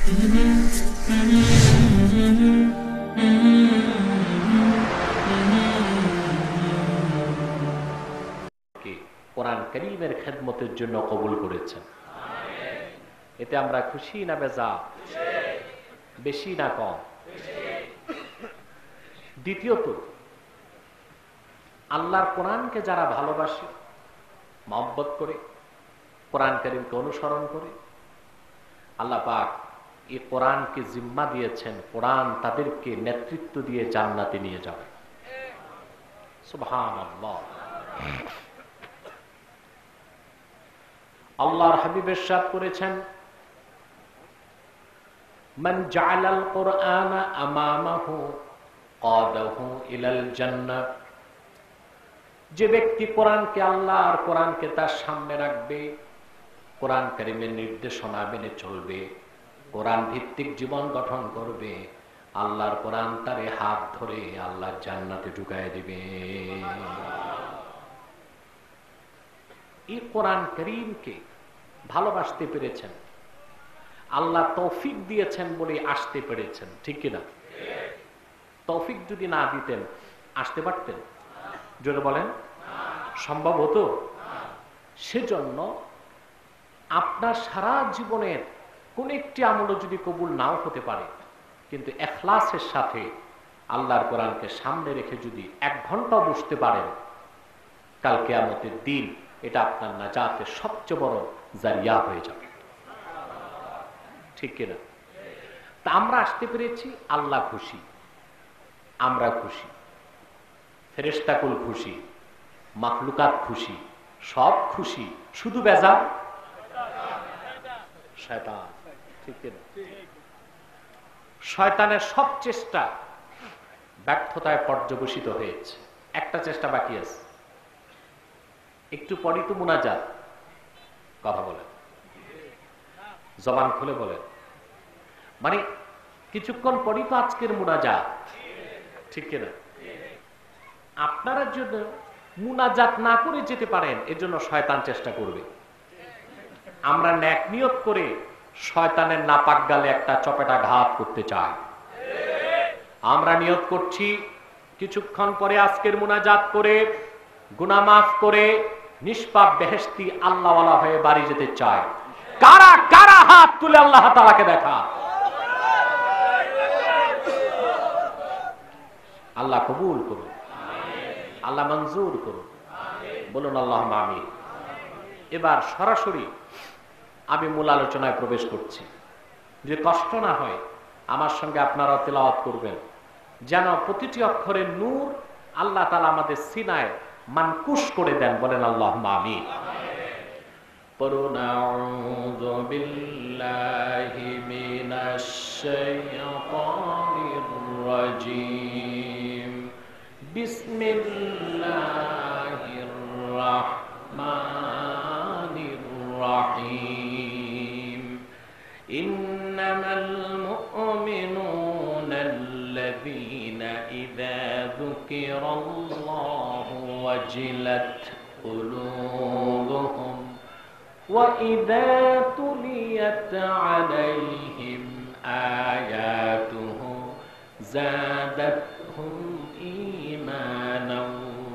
কোরআন কারীমের খেদমতের জন্য কবুল করেছেন। এতে আমরা খুশি না বেজা? বেশি না কম? দ্বিতীয়ত, আল্লাহর কোরআনকে যারা ভালোবাসে, মহব্বত করে, কোরআন কারীমকে অনুসরণ করে, আল্লাহ পাক এই কোরআনকে জিম্মা দিয়েছেন, কোরআন তাদেরকে নেতৃত্ব দিয়ে জান্নাতে নিয়ে যাবে। সুবহানাল্লাহ। আল্লাহর হাবিব ইরশাদ করেছেন, মান জাআলাল কুরআনা আমামাহু কাদাহু ইলাল জান্নাহ। যে ব্যক্তি কোরআনকে, আল্লাহর কোরআনকে তার সামনে রাখবে, কোরআন কারীমের নির্দেশনা মেনে চলবে, কোরআন ভিত্তিক জীবন গঠন করবে, আল্লাহর কোরআন তারে হাত ধরে আল্লাহর জান্নাতে ঢুকায় দিবে। এই কোরআন কারীমকে ভালোবাসতে পেরেছেন, আল্লাহ তৌফিক দিয়েছেন বলে আসতে পেরেছেন, ঠিক কিনা? তৌফিক যদি না দিতেন আসতে পারতেন? জোরে বলেন, সম্ভব হতো? সেজন্য আপনার সারা জীবনের কোন একটি আমল যদি কবুল নাও হতে পারে, কিন্তু ইখলাসের সাথে আল্লাহর কোরআনকে সামনে রেখে যদি 1 ঘন্টা বসতে পারেন, কাল কিয়ামতের দিন এটা আপনার নাজাতের সবচেয়ে বড় জারিয়া হয়ে যাবে, ঠিক কিনা? তা আমরা আসতে পেরেছি, আল্লাহ খুশি, আমরা খুশি, ফেরেশতাকুল খুশি, মাখলুকাত খুশি, সব খুশি, শুধু বেজার শয়তান, ঠিক কিনা? শয়তানের সব চেষ্টা ব্যর্থতায় পর্যবসিত হয়েছে, একটা চেষ্টা বাকি আছে। একটু পরই তো মুনাজাত, কথা বলেন, জবান খুলে বলেন, মানে কিছুক্ষণ পরই তো আজকের মুনাজাত, ঠিক কিনা? আপনারা যদি মুনাজাত না করে যেতে পারেন, এজন্য শয়তান চেষ্টা করবে। আমরা নেক নিয়ত করে শয়তানের নাপাক গালে একটা চপেটা ঘাত করতে চাই। আমরা নিয়ত করছি কিছুক্ষণ পরে আজকের মুনাজাত করে গুনাহ মাফ করে নিষ্পাপ বেহেশতি আল্লাহওয়ালা হয়ে বাড়ি যেতে চাই। কারা কারা হাত তুলে আল্লাহ তাআলাকে দেখা? আল্লাহ কবুল করুন, আল্লাহ মঞ্জুর করুন, বলুন আল্লাহুম্মা আমিন। এবার সরাসরি আমি মূল আলোচনায় প্রবেশ করছি। যে কষ্ট না হয় আমার সঙ্গে আপনারা তেলাওয়াত করবেন, যেন প্রতিটি অক্ষরে নূর আল্লাহ তাআলা আমাদের সিনায় মানকুশ করে দেন, বলেন আল্লাহুম্মা আমিন। পড়ুন আউযু বিল্লাহি মিনাশ শাইতানির রাজীম, বিসমিল্লাহির রাহমানির রাহিম। ইন্নামাল মুমিনুনা আল্লাযীনা ইযা যুকিরাল্লাহু ওয়াজিলাত কুলুবুহুম ওয়া ইযা তুলিয়াত আলাইহিম আয়াতুহু যাদাতহুম ঈমানান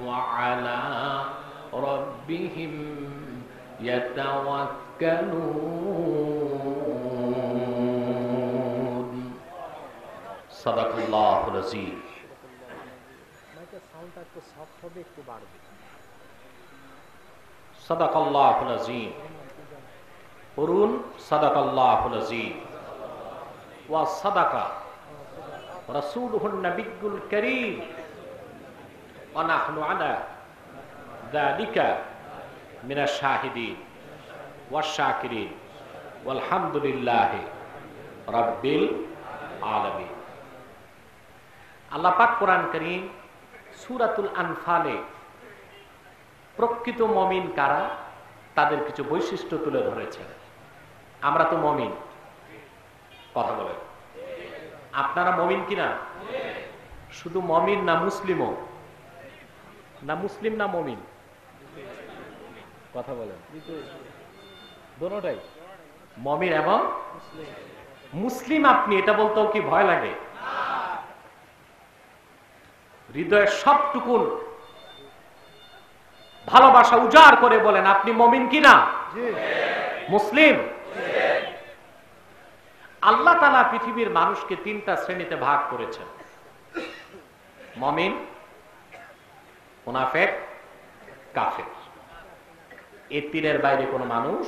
ওয়া আলা রাব্বিহিম ইয়াতাওয়াক্কালুন। সাদাকাল্লাহুল আযীম। মাইকের সাউন্ডটা একটু সফট হবে, একটু বাড়বে। সাদাকাল্লাহুল আযীম। পড়ুন সাদাকাল্লাহুল আযীম। ওয়া সাদাকা রাসূলুহুন নাবিয়্যুল কারীম ওয়া নাহনু আলা যালিকা মিনাশ শাহিদিন ওয়াশ শাকিরিন ওয়ালহামদুলিল্লাহি রাব্বিল আলামিন। আল্লাহ পাক কোরআন কারীম সূরাতুল আনফালে প্রকৃত মুমিন কারা তাদের কিছু বৈশিষ্ট্য তুলে ধরেছেন। আমরা তো মুমিন, কথা বলেন, আপনারা মুমিন কিনা? শুধু মুমিন না মুসলিমও? না মুসলিম না মুমিন? কথা বলেন, দোনোটাই, মুমিন এবং মুসলিম আপনি, এটা বলতেও কি ভয় লাগে? হৃদয়ের সবটুকুন ভালোবাসা উজাড় করে বলেন আপনি মুমিন কিনা? মুসলিম। আল্লাহ তাআলা পৃথিবীর মানুষকে তিনটা শ্রেণীতে ভাগ করেছেন: মুমিন, মুনাফিক, কাফের। এই তিনের বাইরে কোনো মানুষ,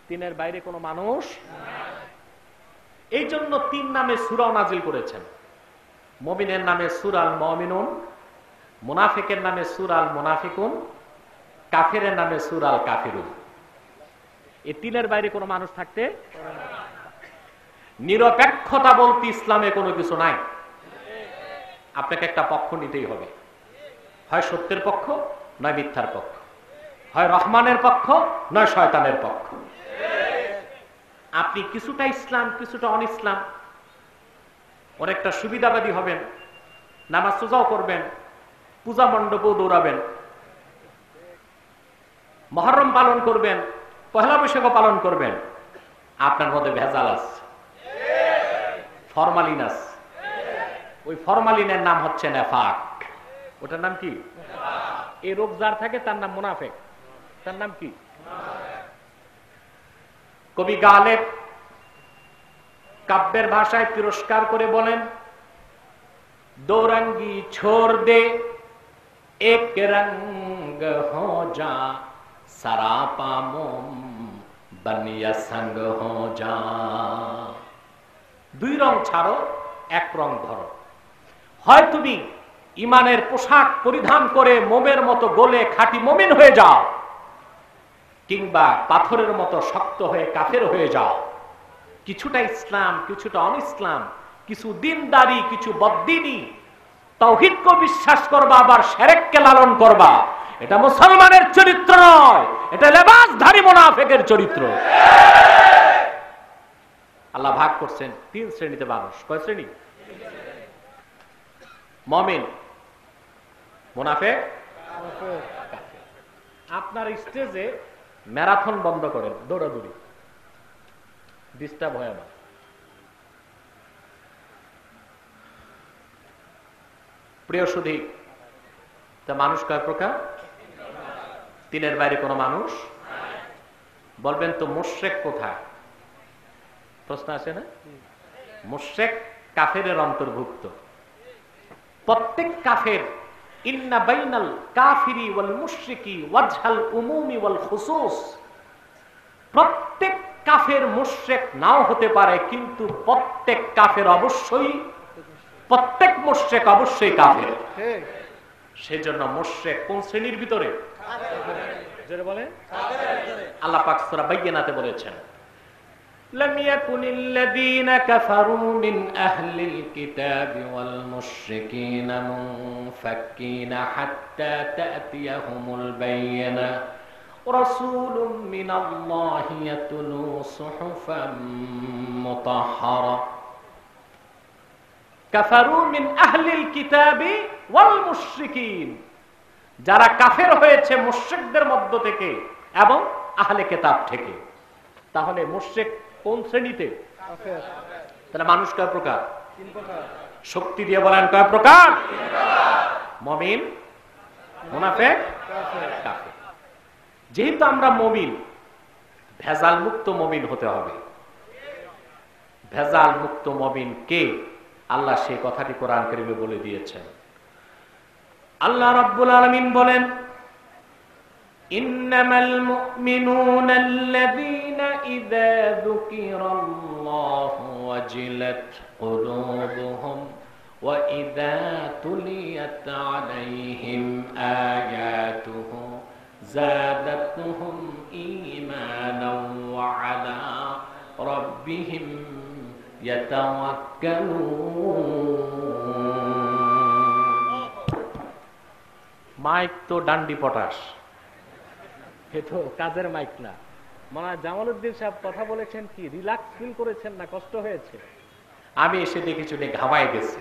তিনের বাইরে কোনো মানুষ। এই জন্য তিন নামে সূরা নাজিল করেছেন। মুমিনের নামে সূরাল মুমিনুন, মুনাফিকের নামে সূরাল মুনাফিকুন, কাফেরের নামে সূরাল কাফিরুন। এই তিনের বাইরে কোনো মানুষ থাকতে, নিরপেক্ষতা বলতে ইসলামে কোনো কিছু নাই। আপনাকে একটা পক্ষ নিতেই হবে, হয় সত্যের পক্ষ নয় মিথ্যার পক্ষ, হয় রহমানের পক্ষ নয় শয়তানের পক্ষ। আপনি কিছুটা ইসলাম কিছুটা অন ইসলাম, অনেকটা সুবিধাবাদী হবেন, নামাজ সোজাও করবেন, পূজা মণ্ডপেও দৌড়াবেন, মুহররম পালন করবেন, পহেলা বৈশাখও পালন করবেন, আপনার মধ্যে ভেজাল আছে, ফরমালিন আছে। ওই ফরমালিনের নাম হচ্ছে নেফাক। ওটার নাম কি? এই রোগ যার থাকে তার নাম মুনাফিক। তার নাম কি? কবি গালেব কাব্যের ভাষায় তিরস্কার করে বলেন, দোরঙ্গি ছোড় দে এক রঙ্গ হো যা, সরাপা মোম বনিয়া সঙ্গ হো যা। দুই রং ছাড়ো, এক রং ধরো। হয় তুমি ইমানের পোশাক পরিধান করে মোমের মতো গলে খাঁটি মুমিন হয়ে যাও, কিংবা পাথরের মতো শক্ত হয়ে কাফের হয়ে যাও। কিছুটা ইসলাম কিছুটা অন ইসলাম, কিছু দিনদারি কিছু বদ্দিনী, তাওহীদকে বিশ্বাস করবা আবার শিরককে লালন করবা। এটা মুসলমানের চরিত্র নয়, এটা লেবাসধারী মুনাফিকের চরিত্র। আল্লাহ ভাগ করছেন তিন শ্রেণীতে মানুষ। কয় শ্রেণী? মুমিন, মুনাফিক, কাফের। আপনার স্টেজে ম্যারাথন বন্ধ করেন, দৌড়াদৌড়ি, ডিস্টার্ব হয় না। প্রিয় সুধী, তা মানুষ কয় প্রকার? তিনের বাইরে কোনো মানুষ। বলবেন তো মুশরিক কোথায়? প্রশ্ন আছে না? মুশরিক কাফেরের অন্তর্ভুক্ত। প্রত্যেক কাফের, ইন্না বাইনাল কাফিরি ওয়াল মুশরিকি ওয়াজহাল উমুমি ওয়াল খুসুস। প্রত্যেক কাফের মুশরিক নাও হতে পারে, কিন্তু প্রত্যেক কাফের অবশ্যই, প্রত্যেক মুশরিক অবশ্যই কাফের। সেজন্য মুশরিক কোন শ্রেণীর ভিতরে? যারা বলেন আল্লাহ পাক সূরা বাইয়িনাতে বলেছেন, لم يكن الذين كفروا من أهل الكتاب والمشركين منفكين حتى تأتيهم البينة رسول من الله يتلو صحفا مطهرة كفروا من أهل الكتاب والمشركين। যারা কাফের হয়েছে মুশরিকদের মধ্য থেকে এবং আহলে কিতাব থেকে। তাহলে মুশরিক কোন শ্রেণীতে? তাহলে মানুষ কয় প্রকার? শক্তি দিয়ে বলেন কয় প্রকার? মুমিন, মুনাফিক, কাফের। যেহেতু আমরা মুমিন, ভেজাল মুক্ত মুমিন হতে হবে। ভেজাল মুক্ত মুমিন কে? আল্লাহ সেই কথাটি কোরআন কারীমে বলে দিয়েছেন। আল্লাহ রাব্বুল আলামিন বলেন, ইন্নামাল মুমিনুনা আল্লাযীনা ইযা যুকিরাল্লাহু ওয়াজিলাত কুলুবুহুম ওয়া ইযা তুলিয়াত আলাইহিম আয়াতুহু যাদাতুহুম ঈমানাও ওয়া আলা রাব্বিহিম মাইক তো ডান্ডি পটাশ, এ তো কাজের মাইক না। মানে জামালউদ্দিন সাহেব কথা বলেছেন কি রিল্যাক্স ফিল করেছেন না কষ্ট হয়েছে? আমি এসে দেখেছি উনি ঘামায় গেছে।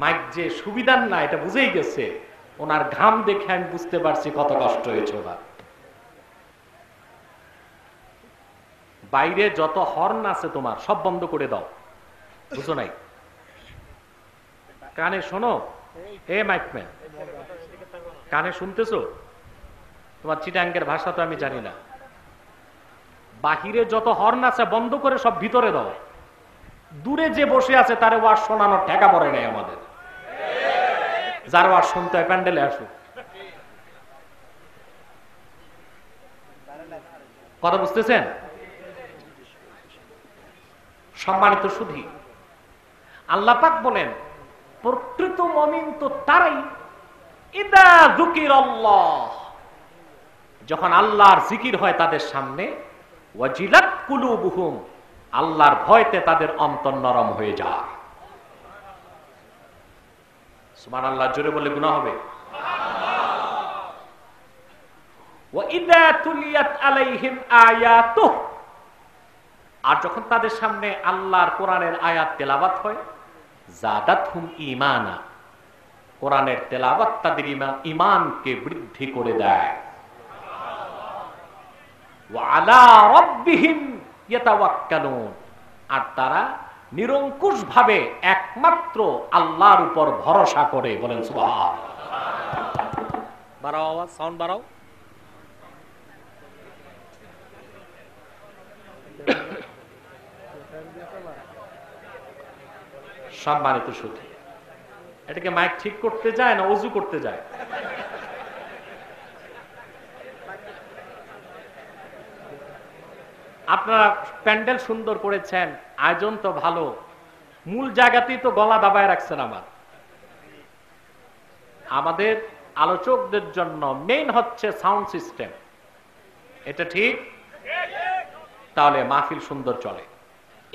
মাইক যে সুবিধার না এটা বুঝেই গেছে। ওনার ঘাম দেখে আমি বুঝতে পারছি কত কষ্ট হয়েছে ওনার। বাইরে যত হর্ন আছে তোমার সব বন্ধ করে দাও। বুঝো নাই? কানে শোনো, হে মাইকম্যান, কানে শুনতেছো? তোমার চিটাঙ্গের ভাষা তো আমি জানি না। বাহিরে যত হর্ন আছে বন্ধ করে সব ভিতরে দাও। দূরে যে বসে আছে তারে ওয়াজ শোনানোর ঠেকা পড়ে নাই আমাদের। যার ওয়াজ শুনতে হয় প্যান্ডেলে আসুক। কথা বুঝতেছেন? সম্মানিত সুধী, আল্লাহ পাক বলেন প্রকৃত মুমিন তো তারাই ইদা যুকিরাল্লাহ, যখন আল্লাহর জিকির হয় তাদের সামনে, ওয়াজিলাত কুলুবুহুম, আল্লাহর ভয়তে তাদের অন্তর নরম হয়ে যায়। সুবহানাল্লাহ জোরে বলে গুনাহ হবে। ওয়া ইদা তুলিয়াত আলাইহিম আয়াতুহু, আর যখন তাদের সামনে আল্লাহর কোরআনের আয়াত তেলাওয়াত হয়, জাদাতহুম ঈমানা, কোরআনের তেলাওয়াত তাদের ঈমানকে বৃদ্ধি করে দেয়। ওয়া আলা রাব্বিহিম ইয়াতাওয়াক্কালুন, আর তারা নিরঙ্কুশ ভাবে একমাত্র আল্লাহর উপর ভরসা করে। বলেন সুবহান। বাড়াও আওয়াজ, সাউন্ড বাড়াও। সম্মানিত সুধী, এটাকে মাইক ঠিক করতে যায় না ওযু করতে যায়? আপনারা প্যান্ডেল সুন্দর করেছেন, আয়োজন তো ভালো, মূল জায়গাতেই তো গলা দাবায় রাখছেন। আমাদের আলোচকদের জন্য মেইন হচ্ছে সাউন্ড সিস্টেম। এটা ঠিক? তাহলে মাহফিল সুন্দর চলে।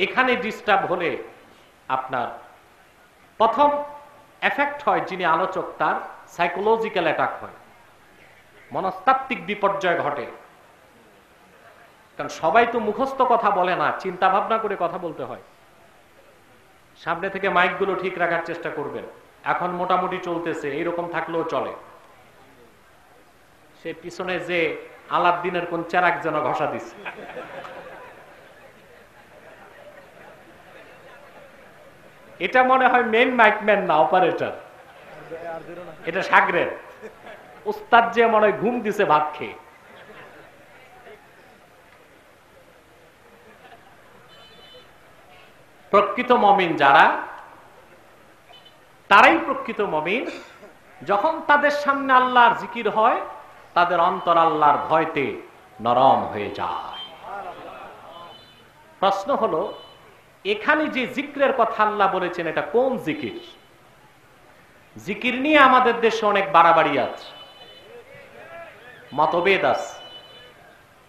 এখানে ডিস্টার্ব হলে আপনার প্রথম এফেক্ট হয় যিনি আলোচক, তার সাইকোলজিক্যাল অ্যাটাক হয়, মনস্তাত্ত্বিক বিপর্যয় ঘটে। কারণ সবাই তো মুখস্থ কথা বলে না, চিন্তা ভাবনা করে কথা বলতে হয়। সামনে থেকে মাইকগুলো ঠিক রাখার চেষ্টা করবেন। এখন মোটামুটি চলতেছে, এইরকম থাকলেও চলে। সে পিছনে যে আলাদ্দিনের কোন চেরাক যেন ঘষা দিচ্ছে। এটা মনে হয় মেইন মাইকম্যান না, অপারেটর। এটা সাগরের উস্তাদ যে মনে হয় ঘুম দিছে ভাত খেয়ে। প্রকৃত মুমিন যারা, তারাই প্রকৃত মুমিন যখন তাদের সামনে আল্লাহর জিকির হয়, তাদের অন্তর আল্লাহর ভয়তে নরম হয়ে যায়। প্রশ্ন হলো, এখানে যে জিকিরের কথা আল্লাহ বলেছেন এটা কোন জিকির? জিকির নিয়ে আমাদের দেশে অনেক বাড়াবাড়ি আছে, মতভেদ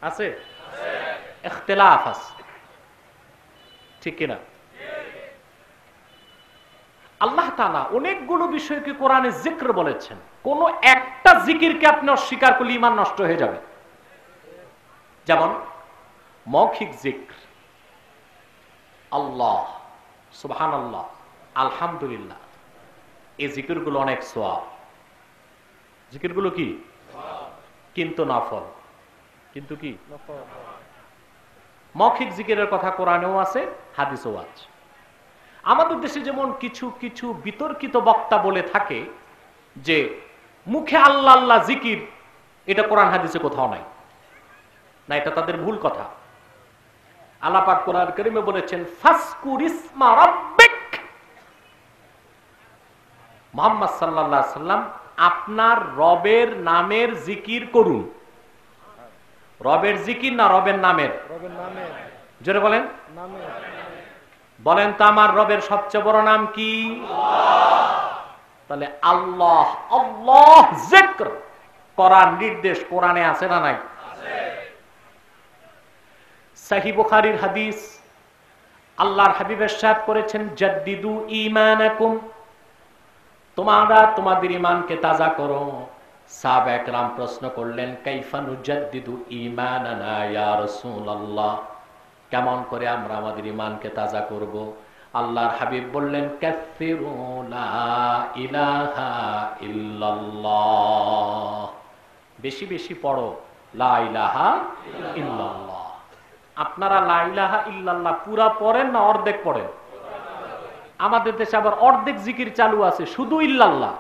আছে, ইখতিলাফ আছে, ঠিক কিনা? আল্লাহ তাআলা অনেকগুলো বিষয়কে কোরআনে জিক্র বলেছেন। কোন একটা জিকিরকে আপনি অস্বীকার করলে ঈমান নষ্ট হয়ে যাবে। যেমন মৌখিক জিক্র, আল্লাহ, সুবহানাল্লাহ, আলহামদুলিল্লাহ, এই জিকিরগুলো অনেক সওয়াব। জিকিরগুলো কি? কিন্তু নফল। কিন্তু কি? মৌখিক জিকিরের কথা কোরআনেও আছে, হাদিসেও আছে। আমাদের দেশে যেমন কিছু কিছু বিতর্কিত বক্তা বলে থাকে যে মুখে আল্লাহ আল্লাহ জিকির, এটা কোরআন হাদিসে কোথাও নাই। না, এটা তাদের ভুল কথা। আল্লাহ পাক কোরআন কারীমে বলেছেন, ফাসকুর ইসমা রাব্বিক, মুহাম্মদ সাল্লাল্লাহু আলাইহি সাল্লাম আপনার রবের নামের জিকির করুন। রবের জিকির না রবের নামের? রবের নামের। জোরে বলেন। নামের। বলেন তো আমার রবের সবচেয়ে বড় নাম কি? তাহলে আল্লাহ, আল্লাহ জিক্র করার নির্দেশ কোরআনে আছে না নাই? সহিহ বুখারীর হাদিস, আল্লাহর হাবিব ইরশাদ করেছেন, জাদ্দিদু ঈমানাকুম, তোমরা তোমাদের ঈমানকে তাজা করো। সাহাবায়ে কেরাম প্রশ্ন করলেন, কাইফা নুজাদ্দিদু ঈমানানা ইয়া রাসূলুল্লাহ, কেমন করে আমরা আমাদের ঈমানকে তাজা করব? আল্লাহর হাবিব বললেন, কাসসিরু লা ইলাহা ইল্লাল্লাহ, বেশি বেশি পড়ো লা ইলাহা ইল্লাল্লাহ। আপনারা লা ইলাহা ইল্লাল্লাহ পুরা পড়েন না অর্ধেক পড়েন? আমাদের দেশে আবার অর্ধেক জিকির চালু আছে, শুধু ইল্লাল্লাহ।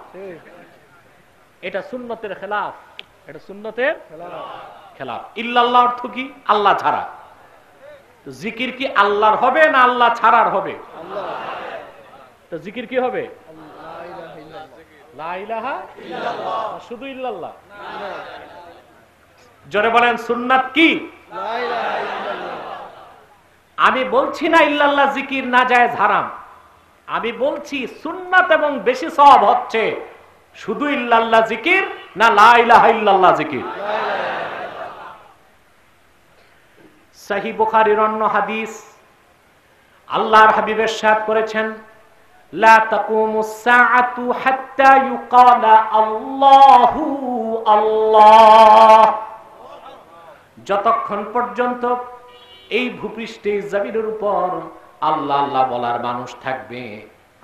এটা সুন্নতের খেলাফ, এটা সুন্নতের খেলাফ। ইল্লাল্লাহ অর্থ কি? আল্লাহ ছাড়া। তো জিকির কি আল্লাহর হবে না আল্লাহ ছাড়ার হবে? তো জিকির কি হবে? লা ইলাহা ইল্লাল্লাহ, শুধু ইল্লাল্লাহ। জোরে বলেন সুন্নাত কি? আমি বলছি না ইল্লাল্লাহ জিকির না জায়েজ হারাম, আমি বলছি সুন্নাত এবং বেশি সওয়াব হচ্ছে শুধু ইল্লাল্লাহ জিকির না লা ইলাহা ইল্লাল্লাহ জিকির। সহিহ বুখারীর অন্য হাদিস, আল্লাহর হাবিব ইরশাদ করেছেন, লা তাকুমুস সাআতু হাত্তা ইউকালা আল্লাহু আল্লাহ। যতক্ষণ পর্যন্ত এই ভূপৃষ্ঠে জমিনের উপর আল্লাহ আল্লাহ বলার মানুষ থাকবে,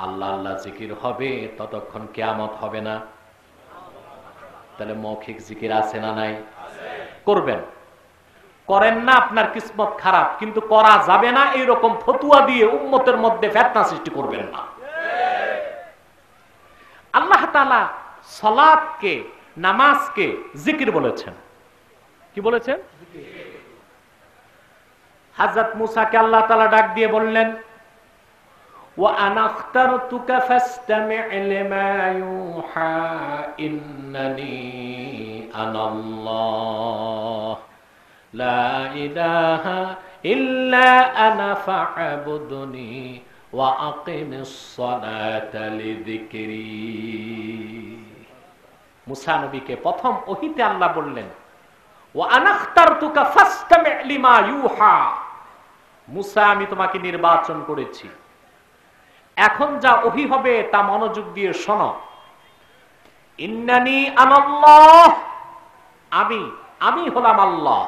আল্লাহ আল্লাহ জিকির হবে, ততক্ষণ কিয়ামত হবে না। তাহলে মৌখিক জিকির আছে না নাই? করবেন, করেন না আপনার কিসমত খারাপ, কিন্তু করা যাবে না এইরকম ফতুয়া দিয়ে উম্মতের মধ্যে ফিতনা সৃষ্টি করবেন না। আল্লাহ তাআলা সালাতকে, নামাজকে জিকির বলেছেন। কি বলেছেন? হযরত মুসাকে আল্লাহ তাআলা ডাক দিয়ে বললেন, ওয়া আনা আখতারতুকা ফাসতামি' লিমা ইউহা ইন্নানি আনাল্লাহ লা ইলাহা ইল্লা আনা ফা'বুদনি ওয়া আকিমিস সালাতা লিযিকরি। মুসা নবীকে প্রথম ওহীতে আল্লাহ বললেন, ওয়া আনা আখতারতুকা ফাসতামি' লিমা ইউহা, মুসা আমি তোমাকে নির্বাচন করেছি, এখন যা ওহী হবে তা মনোযোগ দিয়ে শোনো। ইন্নানি আনাল্লাহ, আমি হলাম আল্লাহ,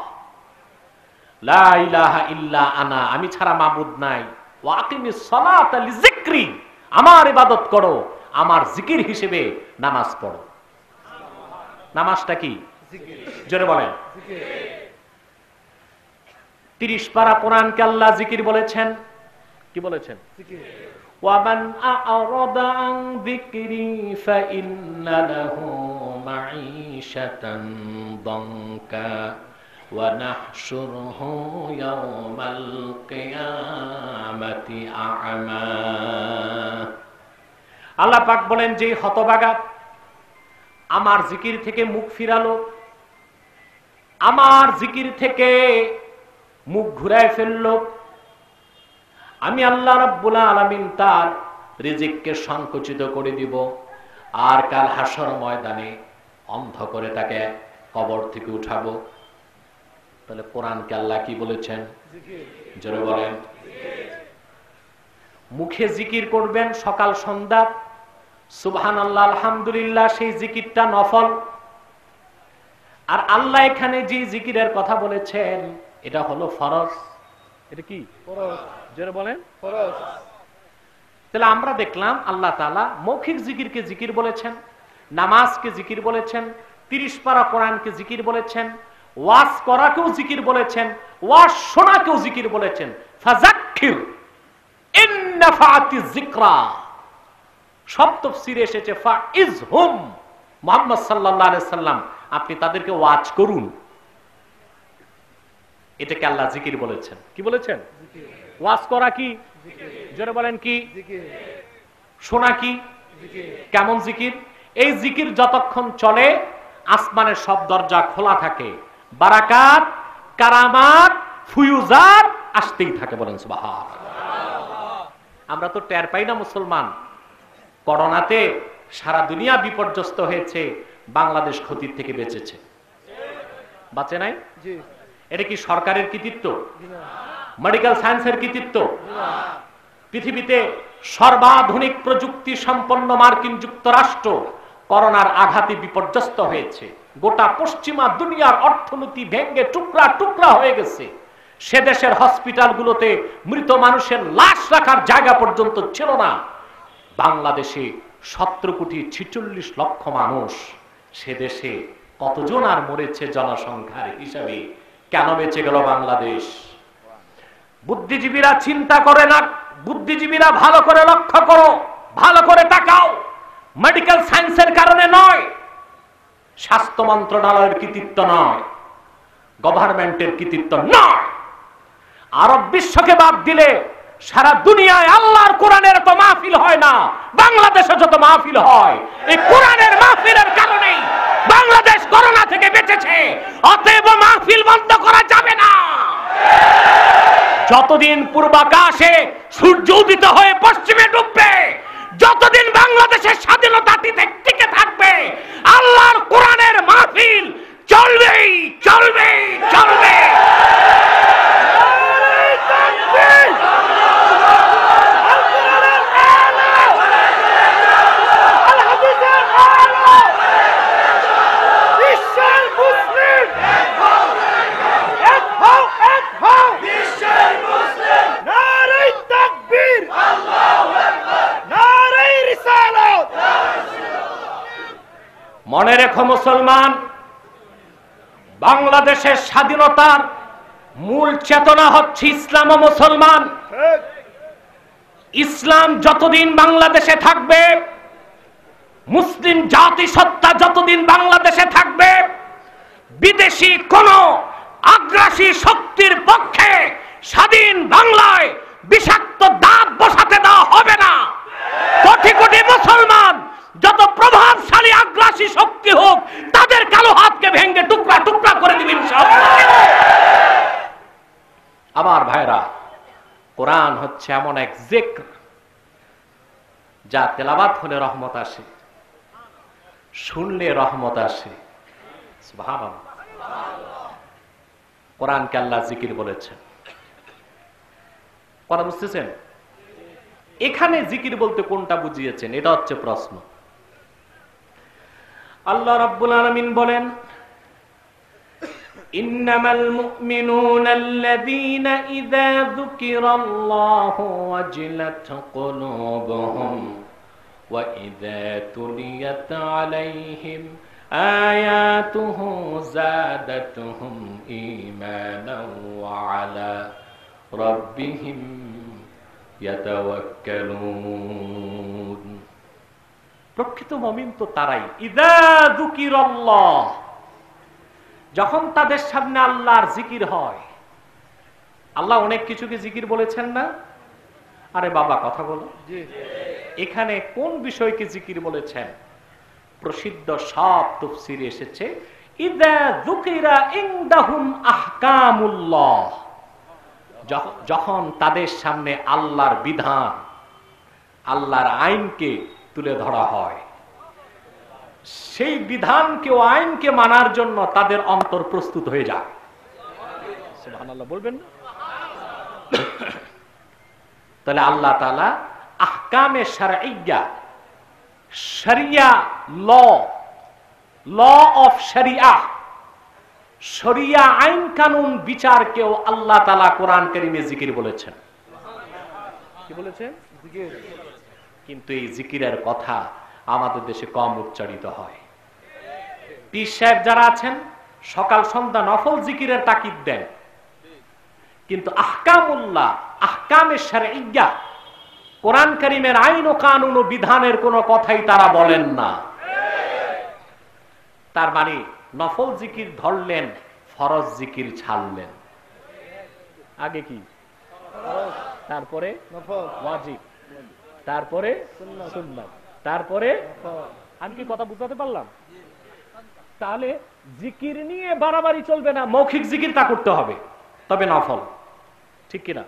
লা ইলাহা ইল্লা আনা, আমি ছাড়া মাবুদ নাই, ওয়া আকিমিস সালাতা লিযিকরি, আমার ইবাদত করো, আমার জিকির হিসেবে নামাজ পড়ো। নামাজটা কি? জিকির। জোরে বলেন। 30 পারা কোরআনকে আল্লাহ জিকির বলেছেন। কি বলেছেন? জিকির। ওয়ামান আ'রাদা আন যিকরি ফাইন্না লাহু মাঈশাতান দানকা ওয়া নাহশুরুহু ইয়াওমাল কিয়ামাতি আ'মা। আল্লাহ পাক বলেন, যে হতভাগা আমার জিকির থেকে মুখ ফিরালো, আমার জিকির থেকে মুখ ঘুরায় ফেললো, আমি আল্লাহ রাব্বুল আলামিন তার রিজিককে সংকুচিত করে দিব, আর কাল হাসর ময়দানে অন্ধ করে তাকে কবর থেকে উঠাবো। তাহলে কোরআনকে আল্লাহ কি বলেছেন? জোরে বলেন। মুখে জিকির করবেন সকাল সন্ধ্যা, সুবহানাল্লাহ আলহামদুলিল্লাহ, সেই জিকিরটা নফল। আর আল্লাহ এখানে যে জিকিরের কথা বলেছেন এটা হলো ফরজ। এটা কি? ফরজ। জোরে বলেন। ফরজ। তাহলে আমরা দেখলাম আল্লাহ তাআলা মৌখিক জিকিরকে জিকির বলেছেন, নামাজকে জিকির বলেছেন, 30 পারা কোরআনকে জিকির বলেছেন, ওয়াজ করাকেও জিকির বলেছেন, ওয়াজ শোনাকেও জিকির বলেছেন। ফাযাক্কির ইন নাফাআতিয যিকরা, সব তাফসীরে এসেছে ফাইজহুম, মুহাম্মদ সাল্লাল্লাহু আলাইহি সাল্লাম আপনি তাদেরকে ওয়াজ করুন। এটাকে আল্লাহ জিকির বলেছেন। কি বলেছেন? জিকির। ওয়াজ করা কি? জিকির। জোরে বলেন কি? জিকির। শোনা কি? জিকির। কেমন জিকির? এই জিকির যতক্ষণ চলে আসমানের সব দরজা খোলা থাকে, বারাকাত, কারামাত, ফুয়ুজাত আসতেই থাকে। বলেন সুবহানাল্লাহ। আমরা তো টের পাই না মুসলমান, করোনাতে সারা দুনিয়া বিপর্যস্ত হয়েছে, বাংলাদেশ ক্ষতির থেকে বেঁচেছে। বাঁচে নাই? জি। এটা কি সরকারের কৃতিত্ব? মেডিকেল সায়েন্সের কৃতিত্ব? পৃথিবীতে সর্বাধুনিক প্রযুক্তি সম্পন্ন মার্কিন যুক্তরাষ্ট্র করোনার আঘাতে বিপর্যস্ত হয়েছে। গোটা পশ্চিমা দুনিয়ার অর্থনীতি ভেঙে টুকরা টুকরা হয়ে গেছে। সে দেশের হসপিটালগুলোতে মৃত মানুষের লাশ রাখার জায়গা পর্যন্ত ছিল না। বাংলাদেশে 17,46,00,000 মানুষ, সে দেশে কতজন আর মরেছে জনসংখ্যার হিসাবে? কেন বেঁচে গেল বাংলাদেশ? বুদ্ধিজীবীরা চিন্তা করে না, বুদ্ধিজীবীরা ভালো করে লক্ষ্য করো, ভালো করে তাকাও। মেডিকেল সায়েন্সের কারণে নয়, স্বাস্থ্য মন্ত্রণালয়ের কৃতিত্ব নয়, গভর্নমেন্টের কৃতিত্ব নয়, আরব বিশ্বকে বাদ দিলে সারা দুনিয়ায় আল্লাহর কোরআনের তো মাহফিল হয় না, বাংলাদেশে যত মাহফিল হয় এই কোরআনের মাহফিলের কারণেই বাংলাদেশ করোনা থেকে বেঁচেছে। অতএব মাহফিল বন্ধ করা যাবে না। যতদিন পূর্বাকাশে সূর্য উদিত হয়ে পশ্চিমে ডুববে, যতদিন বাংলাদেশের স্বাধীনতা টিকে থাকবে, আল্লাহর কোরআনের মাহফিল চলবেই চলবে চলবে। মনে রেখো মুসলমান, বাংলাদেশের স্বাধীনতার মূল চেতনা হচ্ছে ইসলাম ও মুসলমান। ইসলাম যতদিন বাংলাদেশে থাকবে, মুসলিম জাতিসত্তা যতদিন বাংলাদেশে থাকবে, বিদেশি কোন আগ্রাসী শক্তির পক্ষে স্বাধীন বাংলায় বিষাক্ত দাঁত বসাতে দেওয়া হবে না। কোটি কোটি মুসলমান যত প্রভাবশালী আগ্রাসী শক্তি হোক, তাদের কালো হাতকে ভেঙে টুকরা টুকরা করে দিবেন ইনশাআল্লাহ। আমার ভাইরা, কোরআন হচ্ছে এমন এক জিক্র যা তেলাওয়াত হলে রহমত আসে, শুনলে রহমত আসে। সুবহানাল্লাহ। কোরআনকে আল্লাহ জিকির বলেছেন। কথা বুঝতেছেন? এখানে জিকির বলতে কোনটা বুঝিয়েছেন, এটা হচ্ছে প্রশ্ন। আল্লাহ রাব্বুল আলামিন বলেন, ইন্নামাল মুমিনুনা আল্লাযীনা ইযা যুকিরাল্লাহু ওয়াজিলাত কুলুবুহুম ওয়া ইযা তুলিয়াত আলাইহিম আয়াতুহু যাদাতুহুম ঈমানান ওয়া আলা রাব্বিহিম ইয়াতাওয়াক্কালুন। প্রকৃত মুমিন তো তারাই, ইযা যুকিরাল্লাহ, যখন তাদের সামনে আল্লাহর জিকির হয়। আল্লাহ অনেক কিছুকে জিকির বলেছেন না? আরে বাবা কথা বলো, এখানে কোন বিষয়কে জিকির বলেছেন? প্রসিদ্ধ সব তাফসীরে এসেছে ইযা যুকিরা ইনদাহুম আহকামুল্লাহ, যখন তাদের সামনে আল্লাহর বিধান, আল্লাহর আইনকে তুলে ধরা হয়, সেই বিধানকে ও আইনকে মানার জন্য তাদের অন্তর প্রস্তুত হয়ে যায়। সুবহানাল্লাহ বলবেন। তাহলে আল্লাহ তাআলা আহকামে শারঈয়্যা, শরিয়া ল অফ শরিয়া, শরিয়া আইন কানুন বিচারকেও আল্লাহ তাআলা কোরআন কারীমে জিকির বলেছেন। কি বলেছেন? জিকির। কিন্তু এই জিকিরের কথা আমাদের দেশে কম উচ্চারিত হয়। পীর সাহেব যারা আছেন সকাল সন্ধ্যা নফল জিকিরের তাকিদ দেন, কিন্তু আহকামুল্লাহ, আহকামে শারঈয়্যা, কোরআন কারীমের আইন ও কানুন ও বিধানের কোনো কথাই তারা বলেন না। তার মানে নফল জিকির ধরলেন, ফরজ জিকির ছাড়লেন। আগে কি? তারপরে ওয়াজিব, তারপরে সুন্নাত, তারপরে। আমি কি কথা বুঝাতে পারলাম? তাহলে জিকির নিয়ে বাড়াবাড়ি চলবে না, মৌখিক জিকির তা করতে হবে, তবে নফল, ঠিক কিনা?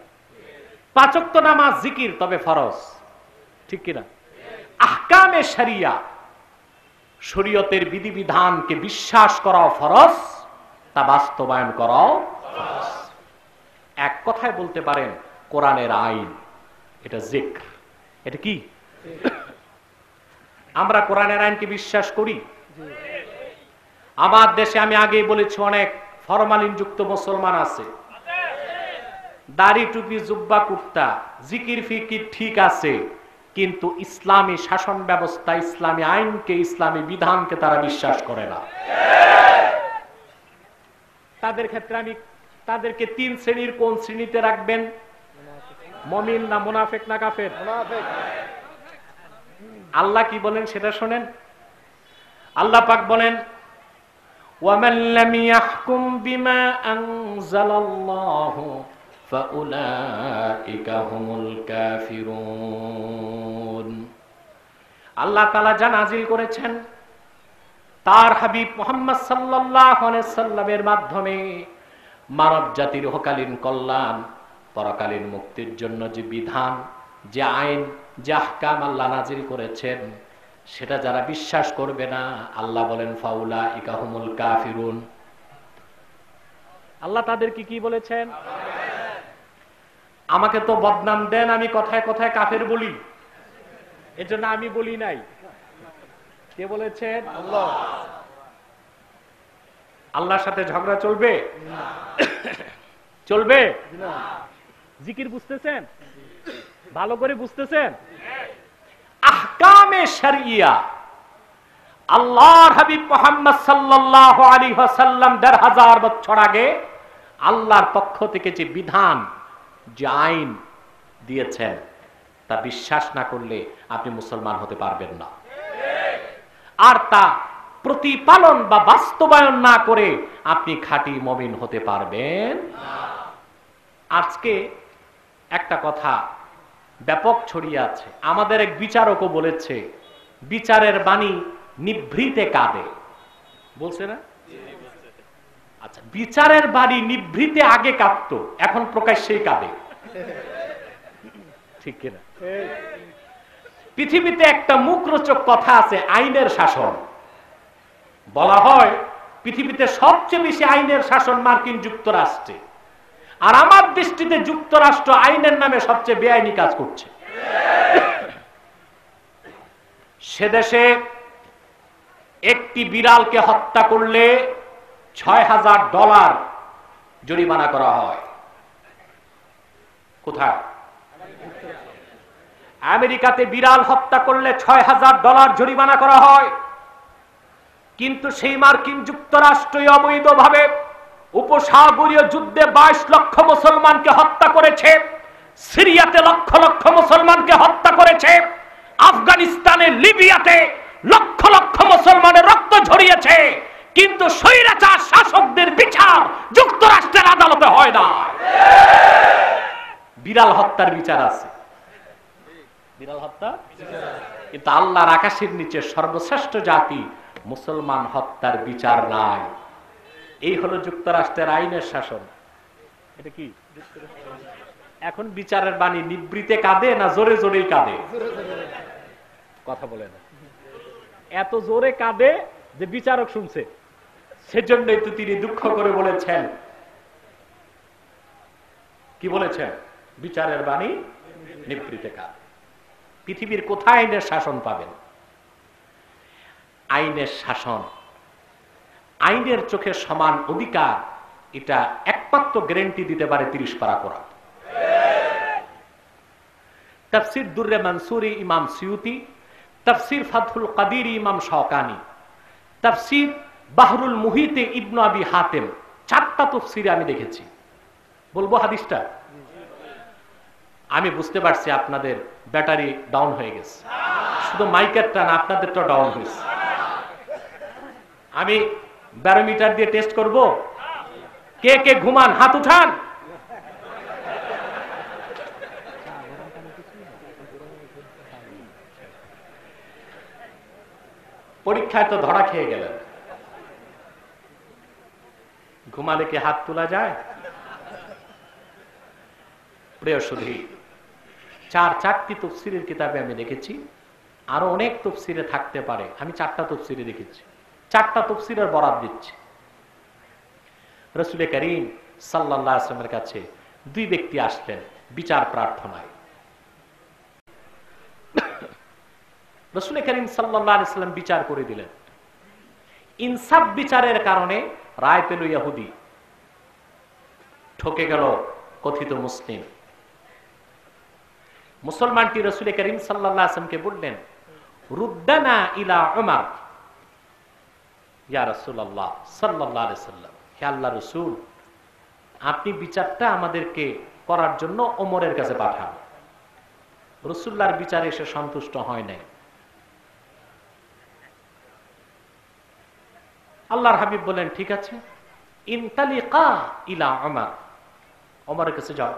5 ওয়াক্ত নামাজ জিকির, তবে ফরজ, ঠিক কিনা? আহকামে শরিয়া, শরীয়তের বিধিবিধানকে বিশ্বাস করাও ফরজ, তা বাস্তবায়ন করাও ফরজ। এক কথায় বলতে পারেন কোরআনের আইন, এটা জিক্র। এটা কি? আমরা কোরআনের আইনকে বিশ্বাস করি। আমার দেশে আমি আগেই বলেছি অনেক ফরমালিন যুক্ত মুসলমান আছে, দাড়ি টুপি জুব্বা কুর্তা, জিকির ফিকির ঠিক আছে, কিন্তু ইসলামী শাসন ব্যবস্থা, ইসলামী আইনকে, ইসলামী বিধানকে তারা বিশ্বাস করে না। তাদের ক্ষেত্রে আমি তাদেরকে 3 শ্রেণীর কোন শ্রেণীতে রাখবেন মুমিন না মুনাফিক না কাফের? মুনাফিক। আল্লাহ কি বলেন সেটা শোনেন। আল্লাহ পাক বলেন ওয়ামান লাম ইয়াহকুম বিমা আনজালাল্লাহু ফাউলাইকা হুমুল কাফিরুন। আল্লাহ তাআলা যা নাজিল করেছেন তার হাবিব মুহাম্মদ সাল্লাল্লাহু আলাইহি সাল্লামের মাধ্যমে মানব জাতির ইহকালীন কল্যাণ পরকালীন মুক্তির জন্য যে বিধান, যে আইন, যে আহকাম আল্লাহ নাজিল করেছেন সেটা যারা বিশ্বাস করবে না, আল্লাহ বলেন ফাউলাইকা হুমুল কাফিরুন। আল্লাহ তাদেরকে কি বলেছেন? আমাকে তো বদনাম দেন, আমি কথায় কথায় কাফের বলি, এজন্য আমি বলি নাই। কে বলেছেন? আল্লাহ। আল্লাহর সাথে ঝগড়া চলবে? চলবে? জিকির বুঝতেছেন? ভালো করে বুঝতেছেন? আহকামে শরিয়া আল্লাহর হাবিব মুহাম্মদ সাল্লাল্লাহু আলাইহি ওয়াসাল্লাম ১৫০০ বছর আগে আল্লাহর পক্ষ থেকে যে বিধান, যে আইন দিয়েছেন তা বিশ্বাস না করলে আপনি মুসলমান হতে পারবেন না। আর তা প্রতিপালন বা বাস্তবায়ন না করে আপনি খাঁটি মুমিন হতে পারবেন না। আজকে একটা কথা ব্যাপক ছড়িয়ে আছে, আমাদের এক বিচারকও বলেছে বিচারের বাণী নিভৃতে কাঁদে। বলছে না? আচ্ছা, বিচারের বাণী নিভৃতে আগে কাঁদতো, এখন প্রকাশ্যেই কাঁদে। ঠিক কিনা? পৃথিবীতে একটা মুখরোচক কথা আছে, আইনের শাসন। বলা হয় পৃথিবীতে সবচেয়ে বেশি আইনের শাসন মার্কিন যুক্তরাষ্ট্রে, আর আমার দৃষ্টিতে যুক্তরাষ্ট্র আইনের নামে সবচেয়ে বেআইনি কাজ করছে। সে দেশে একটি বিড়ালকে হত্যা করলে $৬,০০০ জরিমানা করা হয়। কোথায়? আমেরিকাতে বিড়াল হত্যা করলে $৬,০০০ জরিমানা করা হয়। কিন্তু সেই মার্কিন যুক্তরাষ্ট্র অবৈধভাবে উপসাগরীয় যুদ্ধে 22 লক্ষ মুসলমানকে হত্যা করেছে, সিরিয়াতে লক্ষ লক্ষ মুসলমানকে হত্যা করেছে, আফগানিস্তানে লিবিয়াতে লক্ষ লক্ষ মুসলমানের রক্ত ঝরিয়েছে, কিন্তু স্বৈরাচার শাসকদের বিচার যুক্তরাষ্ট্রের আদালতে হয় না। বিড়াল হত্যার বিচার আছে, বিড়াল হত্যা, কিন্তু আল্লাহর আকাশের নিচে সর্বশ্রেষ্ঠ জাতি মুসলমান হত্যার বিচার নাই। এই হলো যুক্তরাষ্ট্রের আইনের শাসন। এটা কি? এখন বিচারের বাণী নিবৃতে কাঁদে না জোরে জোরেই কাঁদে? কথা বলে না, এত জোরে কাঁদে যে বিচারক শুনছে। সেজন্যই তো তিনি দুঃখ করে বলেছেন, কি বলেছেন? বিচারের বাণী নিবৃতে কাঁদে। পৃথিবীর কোথায় আইনের শাসন পাবেন? আইনের শাসন, আইনের চোখে সমান অধিকার, এটা একমাত্র গ্যারান্টি দিতে পারে 30 পারা কোরআন। তাফসীর দুররে মানসুরি ইমাম সিউতি, তাফসীর ফাতহুল কাদির ইমাম শাওকানি, তাফসীর বাহরুল মুহিতে ইবনে আবি হাতেম, 4টা তাফসীরে আমি দেখেছি। বলবো হাদিসটা? আমি বুঝতে পারছি আপনাদের ব্যাটারি ডাউন হয়ে গেছে, শুধু মাইকেরটা না আপনাদেরটা ডাউন হয়েছে। আমি ব্যারোমিটার দিয়ে টেস্ট করব, কে কে ঘুমান হাত উঠান। পরীক্ষায় তো ধরা খেয়ে গেলেন, ঘুমালে কি হাত তোলা যায়? প্রিয় সুধী, 4টি তাফসীরের কিতাবে আমি দেখেছি, আরো অনেক তাফসীরে থাকতে পারে, আমি 4টা তাফসীরে দেখেছি। 4টা তাফসীরের বরাত দিচ্ছি। রাসূল করিম সাল্লাল্লাহু আলাইহি ওয়াসাল্লামের কাছে 2 ব্যক্তি আসলেন বিচার প্রার্থনায়। রাসূল করিম সাল্লাল্লাহু আলাইহি ওয়াসাল্লাম বিচার করে দিলেন। ইনসাফ বিচারের কারণে রায় পেল ইহুদি, ঠকে গেল কথিত মুসলিম। মুসলমানটি রাসূল করিম সাল্লাল্লাহু আলাইহি ওয়াসাল্লামকে বললেন, রুদ্দানা ইলা উমর, ইয়া রাসূলুল্লাহ সাল্লাল্লাহু আলাইহি ওয়াসাল্লাম, হে আল্লাহর রাসূল, আপনি বিচারটা আমাদেরকে করার জন্য ওমরের কাছে পাঠান। রাসূলুল্লাহর বিচারে সে সন্তুষ্ট হয় নাই। আল্লাহর হাবিব বলেন, ঠিক আছে, ইনতালিকা ইলা ওমর, ওমরের কাছে যাও।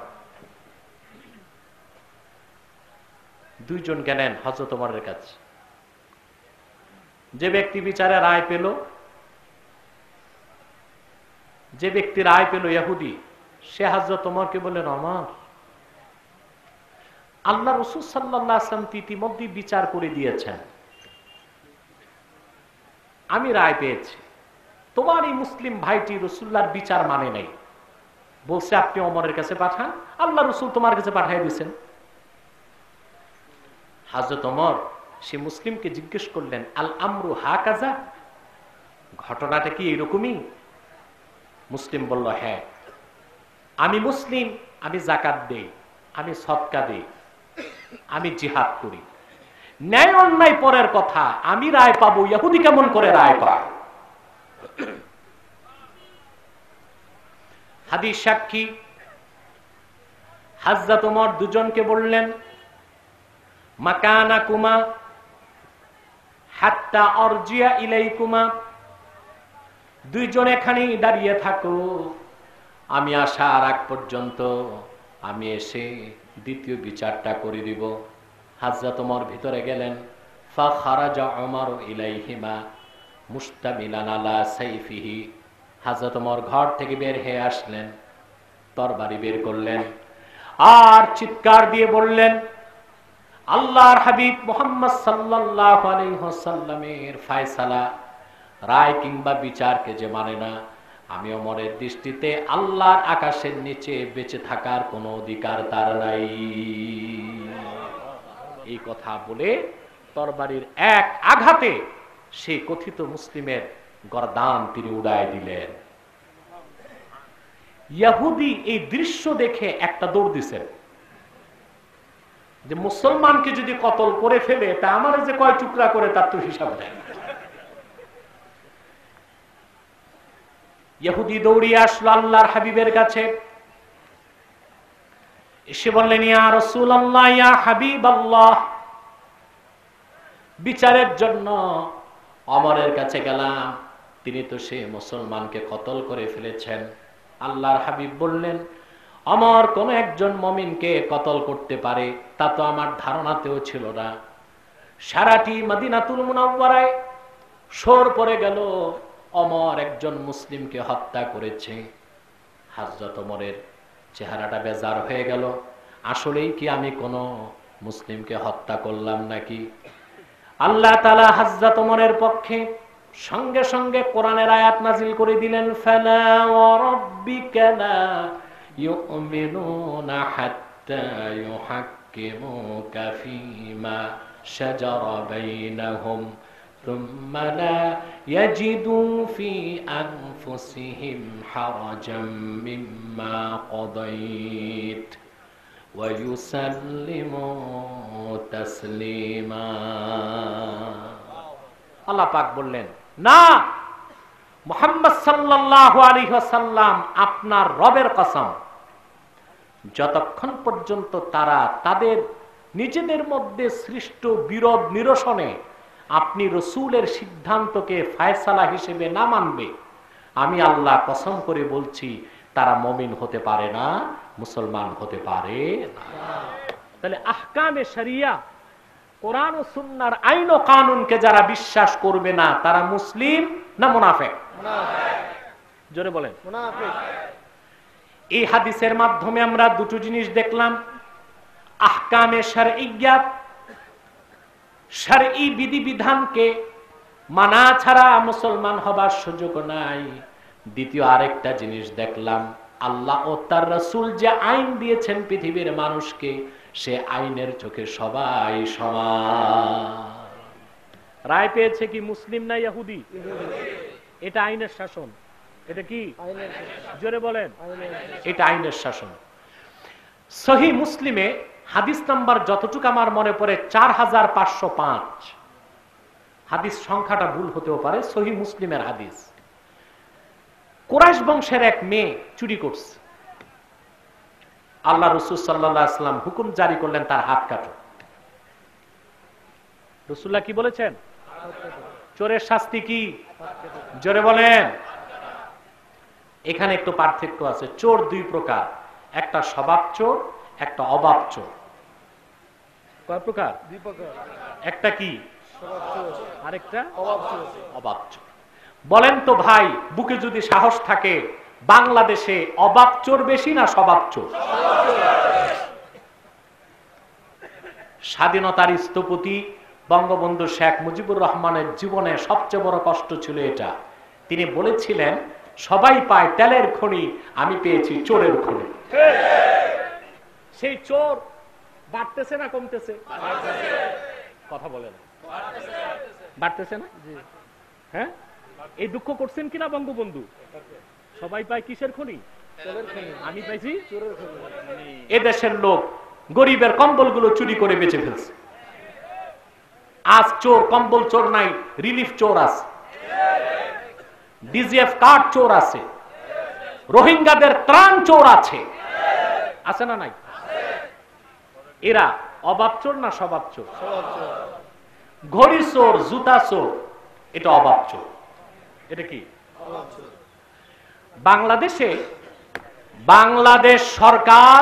দুইজন গেলেন হযরত ওমরের কাছে। যে ব্যক্তি বিচারে রায় পেল, যে ব্যক্তি রায় পেল ইহুদি, সে হযরত ওমরকে বললেন, ওমর, আল্লাহ রাসূল সাল্লাল্লাহু আলাইহি ওয়াসাল্লাম ইতিমধ্যে বিচার করে দিয়েছেন, আমি রায় পেয়েছি, তোমার এই মুসলিম ভাইটি রাসূলুল্লাহর বিচার মানে নাই, বলছে আপনি ওমরের কাছে পাঠান, আল্লাহ রাসূল তোমার কাছে পাঠিয়ে দিয়েছেন। হযরত ওমর সে মুসলিমকে জিজ্ঞেস করলেন, আল আমরু হাকাযা, ঘটনাটা কি এরকমই? মুসলিম বলল, হ্যাঁ, আমি মুসলিম, আমি যাকাত দেই, আমি সদকা দেই, আমি জিহাদ করি, ন্যায় অন্যায় পরের কথা, আমি রায় পাবো, ইহুদি কেমন করে রায় পায়? হাদিস সাক্ষী হযরত ওমর দুজনকে বললেন, মাকানাকুমা হাত্তা আরজিয়া ইলাইকুমা, দুইজন এখানেই দাঁড়িয়ে থাকো, আমি আসার আগ পর্যন্ত, আমি এসে দ্বিতীয় বিচারটা করে দিব। হযরত ওমর ভিতরে গেলেন। ফাখারাজা ওমর ইলাইহিমা মুস্তামিলান আলা সাইফিহি, হযরত ওমর ঘর থেকে বের হয়ে আসলেন, তরবারি বের করলেন, আর চিৎকার দিয়ে বললেন, আল্লাহর হাবিব মুহাম্মদ সাল্লাল্লাহু আলাইহি ওয়াসাল্লামের ফয়সালা, রায় কিংবা বিচারকে যে মানে না, আমি ওমরের দৃষ্টিতে আল্লাহর আকাশের নিচে বেঁচে থাকার কোনো অধিকার তার নাই। এই কথা বলে তরবারির এক আঘাতে সেই কথিত মুসলিমের গর্দান তিনি উড়ায় দিলেন। ইহুদি এই দৃশ্য দেখে একটা দৌড় দিছেন যে মুসলমানকে যদি কতল করে ফেলে, তা আমার যে কয় টুকরা করে তার তো হিসাব দেয়। ইহুদি দৌড়িয়ে আসলো আল্লাহর হাবিবের কাছে, এসে বললেন, ইয়া রাসূলুল্লাহ, ইয়া হাবিবাল্লাহ, বিচারের জন্য ওমরের কাছে গেলাম, তিনি তো সে মুসলমানকে কতল করে ফেলেছেন। আল্লাহর হাবিব বললেন, ওমর কোন একজন মুমিনকে কতল করতে পারে তা তো আমার ধারণাতেও ছিল না। সারাটি মদিনাতুল মুনাওয়ারায় শোর পড়ে গেল, ওমর একজন মুসলিমকে হত্যা করেছে। হযরত ওমরের চেহারাটা বেজার হয়ে গেল, আসলেই কি আমি কোন মুসলিমকে হত্যা করলাম নাকি? আল্লাহ তাআলা হযরত ওমরের পক্ষে সঙ্গে সঙ্গে কোরআনের আয়াত নাজিল করে দিলেন, ফালা ওয়া রাব্বিকা লা ইউমিনুনা হাত্তা ইউহাক্কিমুকা ফীমা শাজারা বাইনাহুম থুম্মা লা ইয়াজিদু ফি আনফুসিহিম হারাজাম মিম্মা কাদাইত ওয়া ইউসাল্লিমু তাসলিমা। আল্লাহ পাক বললেন, না, মুহাম্মদ সাল্লাল্লাহু আলাইহি ওয়াসাল্লাম আপনার রবের কসম, যতক্ষণ পর্যন্ত তারা তাদের নিজেদের মধ্যে সৃষ্ট বিরোধ নিরসনে আপনি রাসূলের সিদ্ধান্তকে ফয়সালা হিসেবে না মানবে, আমি আল্লাহ কসম করে বলছি তারা মুমিন হতে পারে না, মুসলমান হতে পারে না। তাহলে আহকামে শরিয়া, কোরআন ও সুন্নাহর আইন ও কানুনকে যারা বিশ্বাস করবে না, তারা মুসলিম না মুনাফিক? জোরে বলেন। এই হাদিসের মাধ্যমে আমরা দুটো জিনিস দেখলাম, আহকামে শরঈয়া, শরঈ বিধিবিধানকে মানা ছাড়া মুসলমান হবার সুযোগ নাই। দ্বিতীয় আরেকটা জিনিস দেখলাম, আল্লাহ ও তার রাসূল যে আইন দিয়েছেন পৃথিবীর মানুষকে, সে আইনের চোখে সবাই সমান। রায় পেয়েছে কি মুসলিম না ইহুদি? এটা আইনের শাসন। এটা কি? জোরে বলেন। এটা আইনের শাসন। সহিহ মুসলিমে হাদিস নাম্বার যতটুকু আমার মনে পড়ে 4505, হাদিস সংখ্যাটা ভুল হতেও পারে, সহিহ মুসলিমের হাদিস। কুরাইশ বংশের এক মেয়ে চুরি করছে, আল্লাহ রাসূল সাল্লাল্লাহু আলাইহি ওয়াসাল্লাম হুকুম জারি করলেন তার হাত কাটো। রাসূলুল্লাহ কি বলেছেন? চোরের শাস্তি কি? জোরে বলেন। এখানে একটু পার্থক্য আছে। চোর দুই প্রকার, একটা স্বভাব চোর, একটা অভাব চোর। কয় প্রকার? দুই প্রকার। একটা কি? স্বভাব চোর, আরেকটা অভাব চোর। অভাব চোর। বলেন তো ভাই, বুকে যদি সাহস থাকে, বাংলাদেশে অভাব চোর বেশি না স্বভাব চোর? স্বাধীনতার স্থপতি বঙ্গবন্ধু শেখ মুজিবুর রহমানের জীবনে সবচেয়ে বড় কষ্ট ছিল এটা। তিনি বলেছিলেন, সবাই পায় তেলের খনি, আমি পেয়েছি চোরের খনি। সেই চোর বাড়তেছে না কমতেছে? কথা বলে না। বাড়তেছে না? হ্যাঁ, এই দুঃখ করছেন কিনা বঙ্গবন্ধু? সবাই পায় কিসের খনি? আমি পাইছি চোরের খনি। এদেশের লোক গরিবের কম্বলগুলো চুরি করে বেঁচে ফেলছে। আজ চোর কম্বল চোর নাই, রিলিফ চোর আছে, ডিজিএফ কার্ড চোর আছে, রোহিঙ্গাদের ত্রাণ চোর আছে, আছে না নাই? এরা অভাব চোর না স্বভাব চোর? ঘড়ি চোর, জুতা চোর, এটা অভাব চোর। এটা কি? বাংলাদেশ সরকার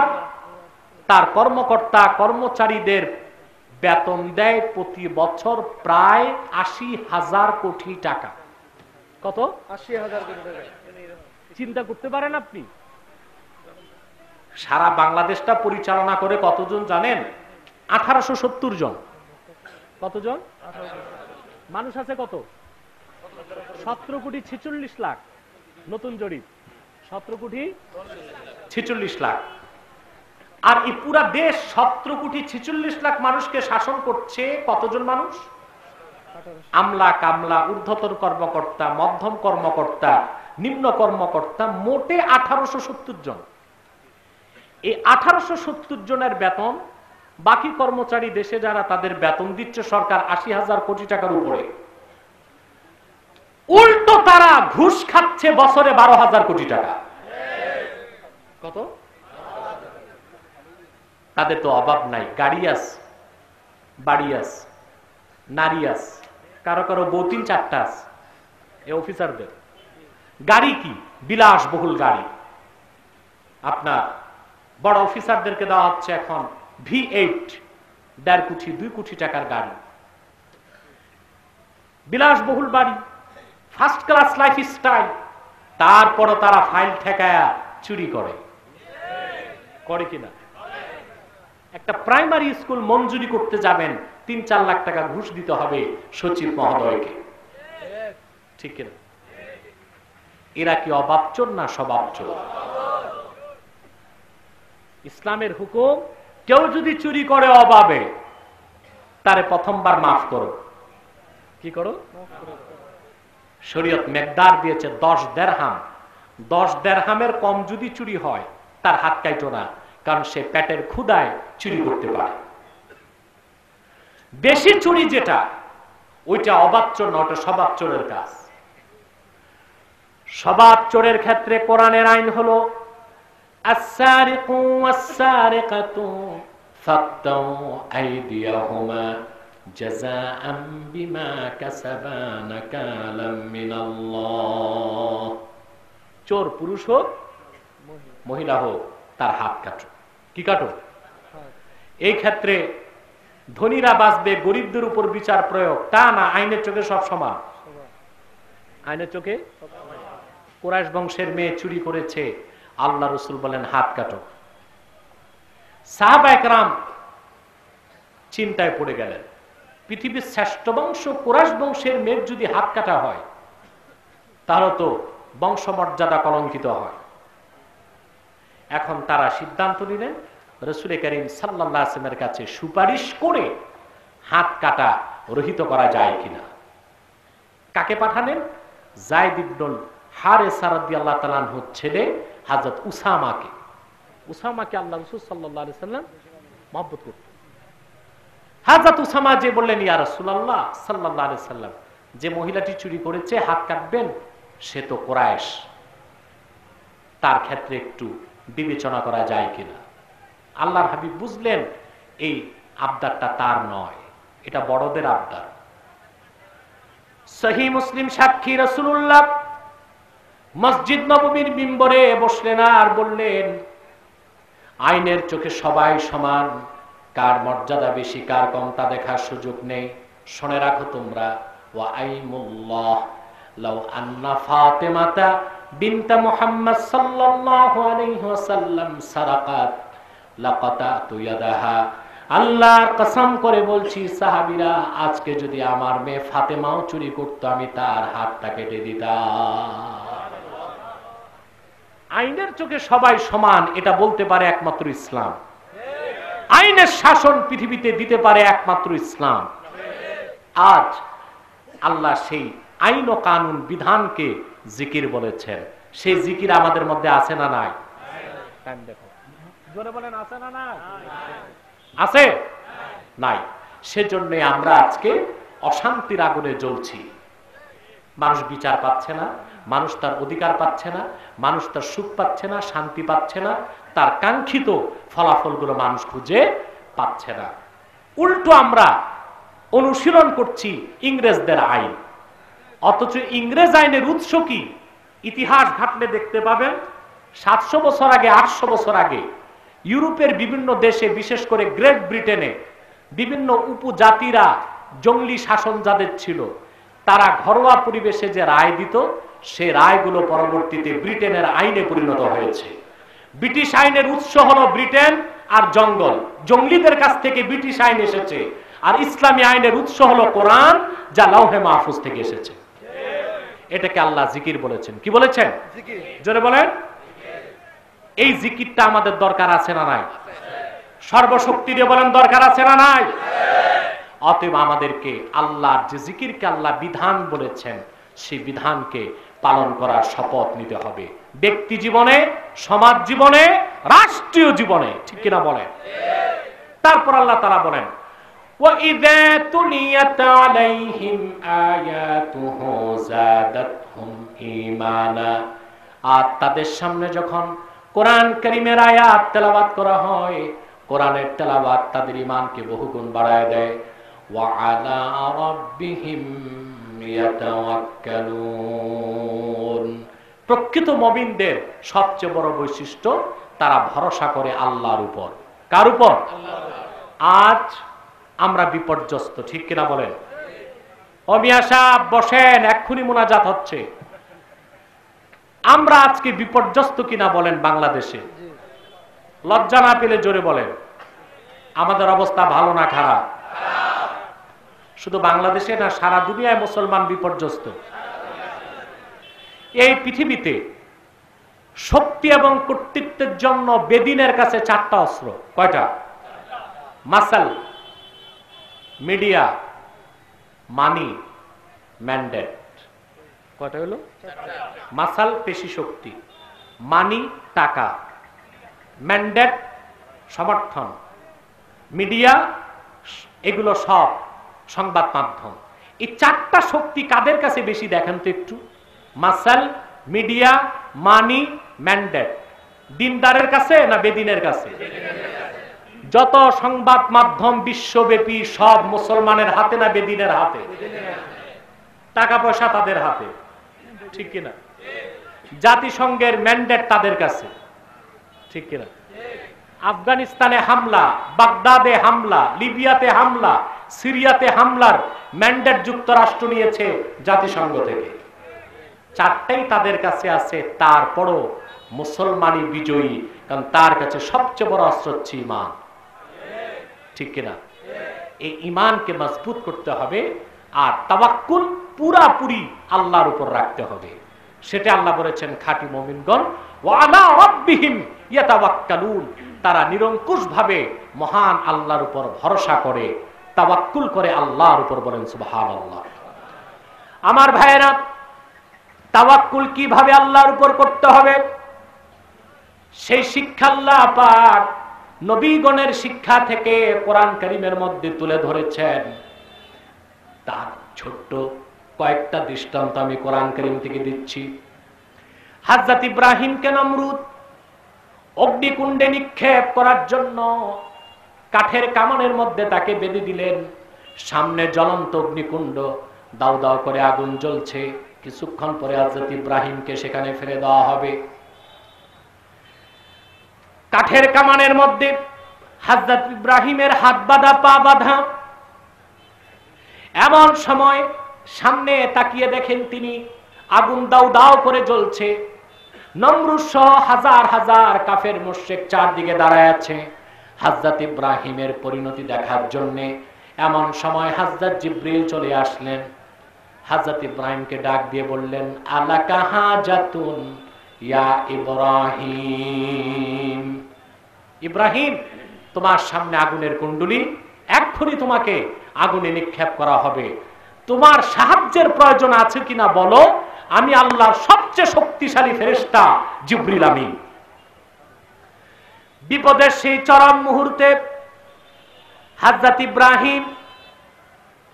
তার কর্মকর্তা কর্মচারীদের বেতন দেয় প্রতি বছর প্রায় ৮০,০০০ কোটি টাকা। কত? ৮০,০০০ কোটি টাকা। চিন্তা করতে পারেন আপনি? সারা বাংলাদেশটা পরিচালনা করে কতজন জানেন? ১৮৭০ জন। কতজন? মানুষ আছে কত? ১৭,৪৬,০০,০০০। নতুন জরিপ ১৭,৪৬,০০,০০০। আর এই পুরা দেশ ১৭,৪৬,০০,০০০ মানুষকে শাসন করছে কতজন মানুষ? আমলা কামলা, ঊর্ধ্বতন কর্মকর্তা, মধ্যম কর্মকর্তা, নিম্ন কর্মকর্তা, মোটে ১৮৭০ জন। এই ১৮৭০ জনের বেতন, বাকি কর্মচারী দেশে যারা, তাদের বেতন দিচ্ছে সরকার ৮০,০০০ কোটি টাকার উপরে। উল্টো তারা ঘুষ খাচ্ছে বছরে ১২,০০০ কোটি টাকা। কত? তাদের তো অভাব নাই, গাড়ি আছে, বাড়ি আছে, নারী আছে, কারো কারো বউ ৩-৪টা আছে। এই অফিসারদের গাড়ি কি? বিলাসবহুল গাড়ি। আপনার বড় অফিসারদেরকে দেওয়া হচ্ছে এখন V8, ১.৫ কোটি ২ কোটি টাকার গাড়ি, বিলাসবহুল বাড়ি, ফার্স্ট ক্লাস লাইফ স্টাইল। তারপরও তারা ফাইল ঠেকায়া চুরি করে। করে কিনা? একটা প্রাইমারি স্কুল মঞ্জুরি করতে যাবেন, ৩-৪ লাখ টাকা ঘুষ দিতে হবে সচিব মহোদয়কে। ঠিক কিনা? এরা কি অভাব চোর না স্বভাব চোর? ইসলামের হুকুম, কেউ যদি চুরি করে অভাবে, তারে প্রথমবার মাফ করো। কি করো? শরীয়ত মেকদার দিয়েছে ১০ দেরহাম। ১০ দেরহামের কম যদি চুরি হয়, তার হাত কাটো না, কারণ সে পেটের ক্ষুধায় চুরি করতে পারে। বেশি চুরি যেটা, ওইটা অভাব চোর না, ওটা স্বভাব চোরের কাজ। স্বভাব চোরের ক্ষেত্রে কোরআনের আইন হলো আস-সারিকু ওয়াস-সারিকাতু ফাকতাউ আইদিয়াহুমা জাযাআম বিমা কাসাবা নাকালাম মিনাল্লাহ। চোর পুরুষ হোক মহিলা হোক, তার হাত কাটো। কি কাটো? এই ক্ষেত্রে ধনীরা বাঁচবে, গরিবদের উপর বিচার প্রয়োগ, তা না। আইনের চোখে সব সমান। আইনের চোখে কুরাইশ বংশের মেয়ে চুরি করেছে, আল্লাহ রাসূল বলেন হাত কাটো। সাহাবা একরাম চিন্তায় পড়ে গেলেন, পৃথিবীর শ্রেষ্ঠ বংশ কুরাইশ বংশের মেয়ের যদি হাত কাটা হয়, তাহলে তো বংশমর্যাদা কলঙ্কিত হয়। এখন তারা সিদ্ধান্ত নিলেন রাসূল করিম সাল্লাল্লাহু আলাইহি ওয়াসাল্লামের কাছে সুপারিশ করে হাত কাটা রহিত করা যায় কিনা। কাকে পাঠালেন? যায়েদ ইবনুল হারেসা রাদিয়াল্লাহু তাআলা আনহুর ছেলে হযরত উসামাকে। উসামাকে আল্লাহ রাসূল সাল্লাল্লাহু আলাইহি ওয়াসাল্লাম মহব্বত করতেন। হযরত উসামা যে বললেন, ইয়া রাসূলুল্লাহ সাল্লাল্লাহু আলাইহি ওয়াসাল্লাম, যে মহিলাটি চুরি করেছে হাত কাটবেন, সে তো কুরাইশ, তার ক্ষেত্রে একটু বিবেচনা করা যায় কিনা। আল্লাহর হাবিব বুঝলেন এই আবদারটা তার নয়, এটা বড়দের আবদার। সহিহ মুসলিম সাক্ষী, রাসূলুল্লাহ মসজিদ নববীর মিম্বরে বসলেন আর বললেন, আইনের চোখে সবাই সমান, কার মর্যাদা বেশি কার কম তা দেখার সুযোগ নেই। শুনে রাখো তোমরা, ওয়া আইমুল্লাহ লাউ আন্না ফাতিমাতা বিনতা মুহাম্মদ সাল্লাল্লাহু আলাইহি ওয়াসাল্লাম সারাকাত লাকাতাতু ইয়াদাহা। আল্লাহর কসম করে বলছি সাহাবীরা, আজকে যদি আমার মেয়ে ফাতেমাও চুরি করতো আমি তার হাতটা কেটে দিতাম। আইনের চোখে সবাই সমান, এটা বলতে পারে একমাত্র ইসলাম। আইনের শাসন পৃথিবীতে দিতে পারে একমাত্র ইসলাম। আজ আল্লাহ সেই আইন ও কানুন বিধানকে জিকির বলেছেন। সেই জিকির আমাদের মধ্যে আছে না নাই? জোরে বলেন, আছে না নাই? আছে নাই? সেজন্য আমরা আজকে অশান্তির আগুনে জ্বলছি। মানুষ বিচার পাচ্ছে না, মানুষ তার অধিকার পাচ্ছে না, মানুষ তার সুখ পাচ্ছে না, শান্তি পাচ্ছে না, তার কাঙ্ক্ষিত ফলাফলগুলো মানুষ খুঁজে পাচ্ছে না। উল্টো আমরা অনুশীলন করছি ইংরেজদের আইন, অথচ ইংরেজ আইনের উৎস কি? ইতিহাস ঘাটলে দেখতে পাবেন 700 বছর আগে, 800 বছর আগে ইউরোপের বিভিন্ন দেশে, বিশেষ করে গ্রেট ব্রিটেনে বিভিন্ন উপজাতিরা জঙ্গলি শাসন যাদের ছিল, তারা ঘরোয়া পরিবেশে যে রায় দিত, সে রায়গুলো পরবর্তীতে ব্রিটেনের আইনে পরিণত হয়েছে। ব্রিটিশ আইনের উৎস হলো ব্রিটেন আর জঙ্গল, জঙ্গলিদের কাছ থেকে ব্রিটিশ আইন এসেছে। আর ইসলামী আইনের উৎস হলো কোরআন, যা লাউহে মাহফুজ থেকে এসেছে। এটাকে আল্লাহ জিকির বলেছেন। কি বলেছেন? জোরে বলেন। এই জিকিরটা আমাদের দরকার আছে না নাই? সর্বশক্তি দিয়ে বলেন, দরকার আছে না নাই? অতএব আমাদেরকে আল্লাহর যে জিকিরকে আল্লাহ বিধান বলেছেন, সেই বিধানকে পালন করার শপথ নিতে হবে, ব্যক্তি জীবনে, সমাজ জীবনে, রাষ্ট্রীয় জীবনে। ঠিক কিনা বলেন? তারপর আল্লাহ তাআলা বলেন, وَإِذَا تُلِيَتْ عَلَيْهِمْ آيَاتُهُ زَادَتْهُمْ إِيمَانًا। আর তাদের সামনে যখন কোরআন কারীমের আয়াত তেলাওয়াত করা হয়, কোরআনের তেলাওয়াত তাদের ঈমানকে বহুগুণ বাড়ায় দেয়। وَعَلَى رَبِّهِمْ يَتَوَكَّلُونَ। প্রকৃত মুমিনদের সবচেয়ে বড় বৈশিষ্ট্য, তারা ভরসা করে আল্লাহর উপর। কার উপর? আজ আমরা বিপর্যস্ত। ঠিক কিনা বলেন? ও মিয়া সাহেব বসেন, এক্ষুনি মুনাজাত হচ্ছে। আমরা আজকে বিপর্যস্ত কিনা বলেন? বাংলাদেশে লজ্জা না পেলে জোরে বলেন। আমাদের অবস্থা ভালো না খারাপ? শুধু বাংলাদেশে না, সারা দুনিয়ায় মুসলমান বিপর্যস্ত। এই পৃথিবীতে শক্তি এবং কর্তৃত্বের জন্য বেদিনের কাছে 4টা অস্ত্র। কয়টা? মাসাল, মিডিয়া, মানি, ম্যান্ডেট। কয়টা হলো? মাসাল পেশি শক্তি, মানি টাকা, ম্যান্ডেট সমর্থন, মিডিয়া এগুলো সব সংবাদ মাধ্যম। এই 4টা শক্তি কাদের কাছে বেশি দেখেন তো একটু? মাসাল, মিডিয়া, মানি, ম্যান্ডেট। দিনদারের কাছে না বেদিনের কাছে? যত সংবাদ মাধ্যম বিশ্বব্যাপী সব মুসলমানের হাতে না বেদিনের হাতে? টাকা পয়সা তাদের হাতে। ঠিক কিনা? জাতিসংঘের ম্যান্ডেট তাদের কাছে। ঠিক কিনা? আফগানিস্তানে হামলা, বাগদাদে হামলা, লিবিয়াতে হামলা, সিরিয়াতে হামলার ম্যান্ডেট যুক্তরাষ্ট্র নিয়েছে জাতিসংঘ থেকে। 4টাই তাদের কাছে আছে। তারপরও মুসলমানই বিজয়ী, কারণ তার কাছে সবচেয়ে বড় অস্ত্র হচ্ছে ঈমান। ঠিক কিনা? এই ঈমানকে মজবুত করতে হবে, আর তাওয়াক্কুল পুরাপুরি আল্লাহর উপর রাখতে হবে। সেটা আল্লাহ বলেছেন, খাঁটি মুমিনগণ ওয়া আলা রাব্বিহিম ইয়াতাওয়াক্কালুন, তারা নিরঙ্কুশ ভাবে মহান আল্লাহর উপর ভরসা করে, তাওয়াক্কুল করে আল্লাহর উপর। বলেন সুবহানাল্লাহ। আমার ভাইয়েরা, তাওয়াক্কুল কিভাবে আল্লাহর উপর করতে হবে সেই শিক্ষা আল্লাহ পাক নবীগণের শিক্ষা থেকে কোরআন কারীমের মধ্যে তুলে ধরেছেন। তার ছোট্ট কয়েকটা দৃষ্টান্ত আমি কোরআন কারীম থেকে দিচ্ছি। হযরত ইব্রাহিমকে নমরুদ অগ্নিকুণ্ডে নিক্ষেপ করার জন্য কাঠের কামানের মধ্যে তাকে বেঁধে দিলেন। সামনে জ্বলন্ত অগ্নিকুণ্ড, দাউ দাউ করে আগুন জ্বলছে। কিছুক্ষণ পরে হযরত ইব্রাহিমকে সেখানে ফেলে দেওয়া হবে। কাঠের কামানের মধ্যে হযরত ইব্রাহিমের হাত বাঁধা, পা বাঁধা। এমন সময় সামনে তাকিয়ে দেখেন তিনি, আগুন দাউ দাউ করে জ্বলছে। নমরুদ সহ হাজার হাজার কাফের মুশরিক চারদিকে দাঁড়ায় আছে হযরত ইব্রাহিমের পরিণতি দেখার জন্য। এমন সময় হযরত জিবরিল চলে আসলেন। হযরত ইব্রাহিমকে ডাক দিয়ে বললেন, আলাকা হাজাতুন ইয়া ইব্রাহিম। ইব্রাহিম, তোমার সামনে আগুনের কুণ্ডলী, এক্ষুনি তোমাকে আগুনে নিক্ষেপ করা হবে। তোমার সাহায্যের প্রয়োজন আছে কিনা বলো, আমি আল্লাহর সবচেয়ে শক্তিশালী ফেরেশতা জিবরিল আমিন। বিপদের সেই চরম মুহূর্তে হযরত ইব্রাহিম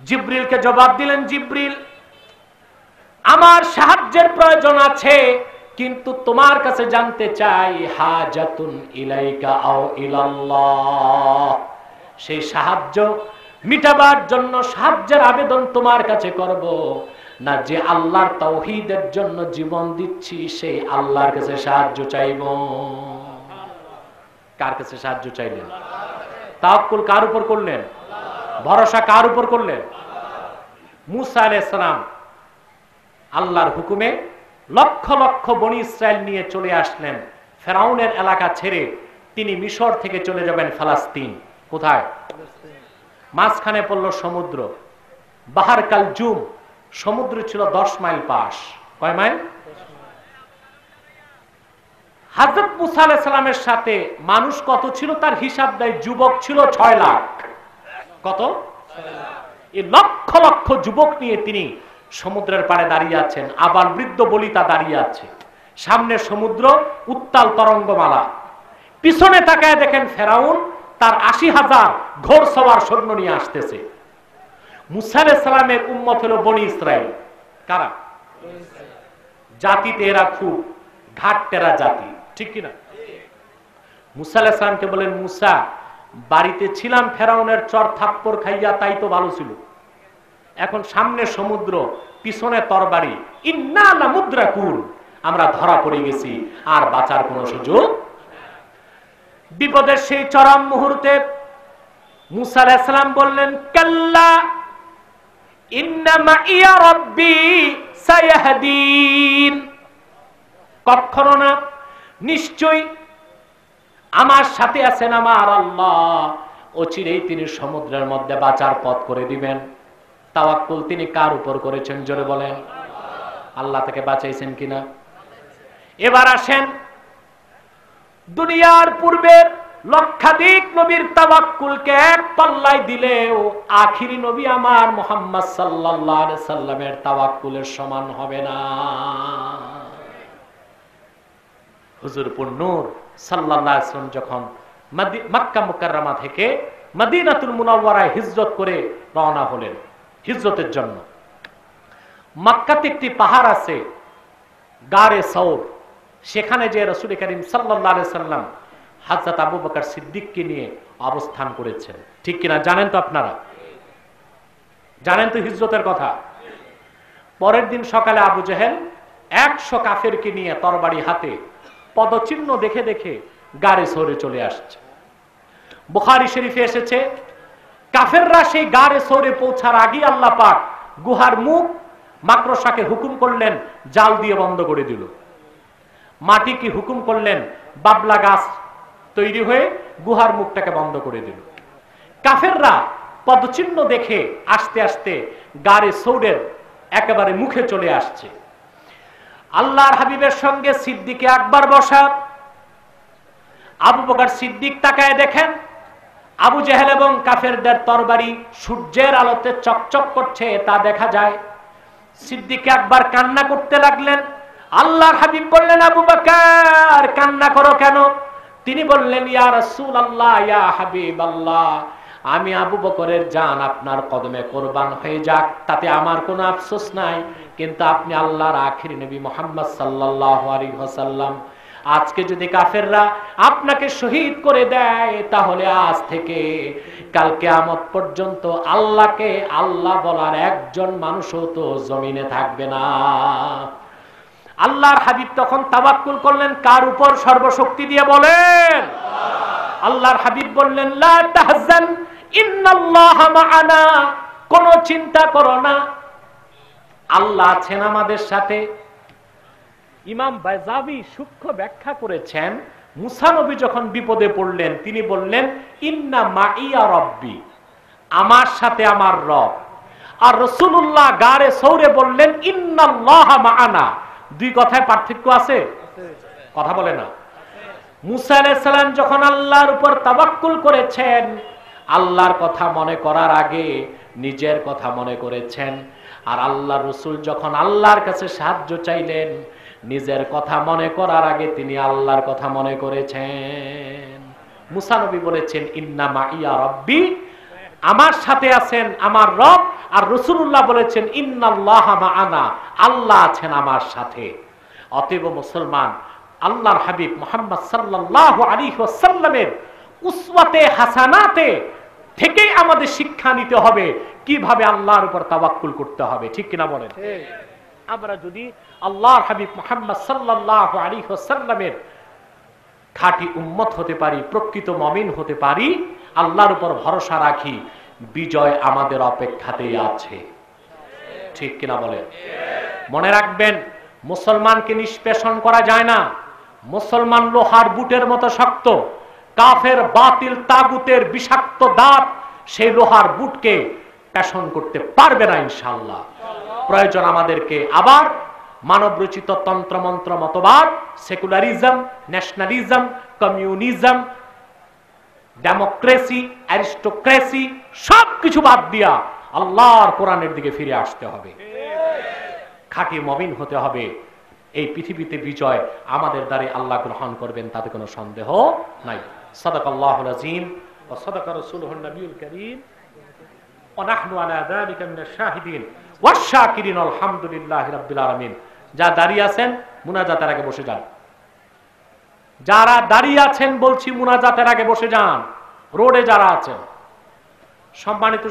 জিবরিলকে জবাব দিলেন, জিবরিল, আমার সাহায্যের প্রয়োজন আছে, কিন্তু তোমার কাছে জানতে চাই, হাজাতুন ইলাইকা আও ইলাল্লাহ, সেই সাহায্য মিটাবার জন্য সাহায্যের আবেদন তোমার কাছে করব না যে আল্লাহর তাওহীদের জন্য জীবন দিচ্ছি সেই আল্লাহর কাছে সাহায্য চাইব। কার কাছে সাহায্য চাইলেন? তাওয়াক্কুল কার উপর করলেন? ভরসা কার উপর করলেন? মুসা আলাইহিস সালাম আল্লাহর হুকুমে লক্ষ লক্ষ বনি ইসরায়েল নিয়ে চলে আসলেন ফেরাউনের এলাকা ছেড়ে। তিনি মিশর থেকে চলে যাবেন ফিলিস্তিন। কোথায়? মাঝখানে পড়ল সমুদ্র, বাহার কালজুম। সমুদ্র ছিল 10 মাইল পাশ। কয় মাইল? হযরত মুসা আলাইহিস সালামের সাথে মানুষ কত ছিল তার হিসাব দেয়, যুবক ছিল 6 লাখ। কত? এই লক্ষ লক্ষ যুবক নিয়ে তিনি সমুদ্রের পাড়ে দাঁড়িয়ে আছেন। আবার বৃদ্ধ বলিতা দাঁড়িয়ে আছে। সামনে সমুদ্র, উত্তাল তরঙ্গমালা। পিছনে তাকায় দেখেন ফেরাউন তার 80,000 ঘোড়সওয়ার সৈন্য নিয়ে আসতেছে। মুসা আলাইহিস সালামের উম্মত হলো বনি ইসরাইল। কারা? জাতিতে এরা খুব ঘাটতেরা জাতি, ঠিক কিনা? মুসা আলাইহিস সালামকে বলেন, মুসা, বাড়িতে ছিলাম ফেরাউনের চর থাপ্পড় খাইয়া, তাই তো ভালো ছিল। এখন সামনে সমুদ্র, পিছনে তরবারি, ইন্না লামুদ্রাকুন, আমরা ধরা পড়ে গেছি, আর বাঁচার কোনো সুযোগ। বিপদের সেই চরম মুহূর্তে মুসা আলাইহিস সালাম বললেন, কাল্লা ইন্না মাইয়া রাব্বি সায়াহদিন, কখনো না, নিশ্চয়ই আমার সাথে আছেন আমার আল্লাহ, অচিরেই তিনি সমুদ্রের মধ্যে বাঁচার পথ করে দিবেন। তাওয়াক্কুল তিনি কার উপর করেছেন? জোরে বলেন। আল্লাহ থেকে বাঁচাইছেন কিনা? এবার আসেন, দুনিয়ার পূর্বের লক্ষাধিক নবীর তাওয়াক্কুলকে এক পাল্লায় দিলেও আখিরি নবী আমার মুহাম্মদ সাল্লাল্লাহু আলাইহি সাল্লামের তাওয়াক্কুলের সমান হবে না। হুজুর নূর সাল্লাল্লাহু আলাইহি ওয়াসাল্লাম যখন মক্কা মুকাররমা থেকে মদিনাতুল মুনাওয়ারায় হিজরত করে রওনা হলেন হিজরতের জন্য, মক্কাতে একটি পাহাড় আছে গারে সৌর, সেখানে যে রাসূল করিম সাল্লাল্লাহু আলাইহি সাল্লাম হযরত আবু বকর সিদ্দিককে নিয়ে অবস্থান করেছেন, ঠিক কিনা? জানেন তো আপনারা? জানেন তো হিজরতের কথা? পরের দিন সকালে আবু জেহেল 100 কাফেরকে নিয়ে তরবারি হাতে পদচিহ্ন দেখে দেখে গারে সৌরে চলে আসছে। বুখারী শরীফে এসেছে, কাফেররা সেই গারে সৌরে পৌঁছার আগে আল্লাহ পাক গুহার মুখ মাকড়সাকে হুকুম করলেন জাল দিয়ে বন্ধ করে দিল। মাটিকে হুকুম করলেন বাবলা গাছ তৈরি হয়ে গুহার মুখটাকে বন্ধ করে দিল। কাফেররা পদচিহ্ন দেখে আস্তে আস্তে গারে সৌরের একেবারে মুখে চলে আসছে। আল্লাহর হাবিবের সঙ্গে সিদ্দিকে আকবর বসা। আবু বকর সিদ্দিক তাকায় দেখেন আবু জেহেল এবং কাফেরদের তরবারি সূর্যের আলোতে চকচক করছে, তা দেখা যায়। সিদ্দিক আকবর কান্না করতে লাগলেন। আল্লাহর হাবিব বললেন, আবু বকর কান্না করো কেন? তিনি বললেন, ইয়া রাসূলুল্লাহ, ইয়া হাবিবাল্লাহ, আমি আবু বকরের জান আপনার কদমে কোরবান হয়ে যাক, তাতে আমার কোনো আফসোস নাই, কিন্তু আপনি আল্লাহর আখিরি নবী মুহাম্মদ সাল্লাল্লাহু আলাইহি ওয়াসাল্লাম, আজকে যদি কাফেররা আপনাকে শহীদ করে দেয়, তাহলে আজ থেকে কাল কিয়ামত পর্যন্ত আল্লাহকে আল্লাহ বলার একজন মানুষও তো জমিনে থাকবে না। আল্লাহর হাবিব তখন তাওয়াক্কুল করলেন কার উপর? সর্বশক্তি দিয়ে বলেন। আল্লাহর হাবিব বললেন, লা তাহজান ইন্নাল্লাহা মাআনা, কোনো চিন্তা করো না, আল্লাহ আছেন আমাদের সাথে। ইমাম বাইজাবি সূক্ষ্ম ব্যাখ্যা করেছেন, মুসা নবী যখন বিপদে পড়লেন তিনি বললেন ইন্না মাইয়া রব্বি, আমার সাথে আমার রব। আর রাসূলুল্লাহ গারে সৌরে বললেন ইন্নাল্লাহা মাআনা। দুই কথায় পার্থক্য আছে? কথা বলে না। মুসা আলাইহিস সালাম যখন আল্লাহর উপর তাওয়াক্কুল করেছেন, আল্লাহর কথা মনে করার আগে নিজের কথা মনে করেছেন। আর আল্লাহ রসুল যখন আল্লাহর কাছে সাহায্য চাইলেন, নিজের কথা মনে করার আগে তিনি আল্লাহর কথা মনে করেছেন। মুসা নবী বলেছেন ইন্না মাইয়া রব্বি, আমার সাথে আছেন আমার রব। আর রাসূলুল্লাহ বলেছেন ইন্নাল্লাহা মাআনা, আল্লাহ আছেন আমার সাথে। অতএব মুসলমান, আল্লাহর হাবিব মুহাম্মদ সাল্লাল্লাহু আলাইহি ওয়াসাল্লামের উসওয়াতে হাসানাতে থেকেই আমাদের শিক্ষা নিতে হবে কিভাবে আল্লাহর উপর তাওয়াক্কুল করতে হবে। ঠিক কিনা বলেন? আমরা যদি আল্লাহর হাবিব মুহাম্মদ সাল্লাল্লাহু আলাইহি ওয়াসাল্লামের খাঁটি উম্মত হতে পারি, প্রকৃত মুমিন হতে পারি, আল্লাহর উপর ভরসা রাখি, বিজয় আমাদের অপেক্ষাতেই আছে। ঠিক কিনা বলেন? মনে রাখবেন, মুসলমানকে নিষ্পেষণ করা যায় না। মুসলমান লোহার বুটের মতো শক্ত। কাফের বাতিল তাগুতের বিষাক্ত দাঁত সেই লোহার বুটকে পেষণ করতে পারবে না ইনশাআল্লাহ। প্রয়োজন আমাদেরকে আবার মানবরচিত তন্ত্রমন্ত্র মতবাদ, secularism, nationalism, communism, democracy, aristocracy সবকিছু বাদ দিয়া আল্লাহর কোরআনের দিকে ফিরে আসতে হবে। খাঁটি মুমিন হতে হবে। এই পৃথিবীতে বিজয় আমাদের দ্বারে আল্লাহ গ্রহণ করবেন, তাতে কোনো সন্দেহ নাই। সাদাকাল্লাহুল আযীম ওয়া সাদাকা রাসূলুহুন নবিয়ুল কারীম ওয়া নাহনু আলা যালিকা মিনাশ শাহিদিন ওয়াশ শাকিরিন আলহামদুলিল্লাহি রাব্বিল আলামিন। যা দাঁড়িয়ে আছেন মুনাজাতের আগে বসে যান। যারা দাঁড়িয়ে আছেন বলছি মুনাজাতের আগে বসে যান। রোডে যারা আছেন, সম্মানিত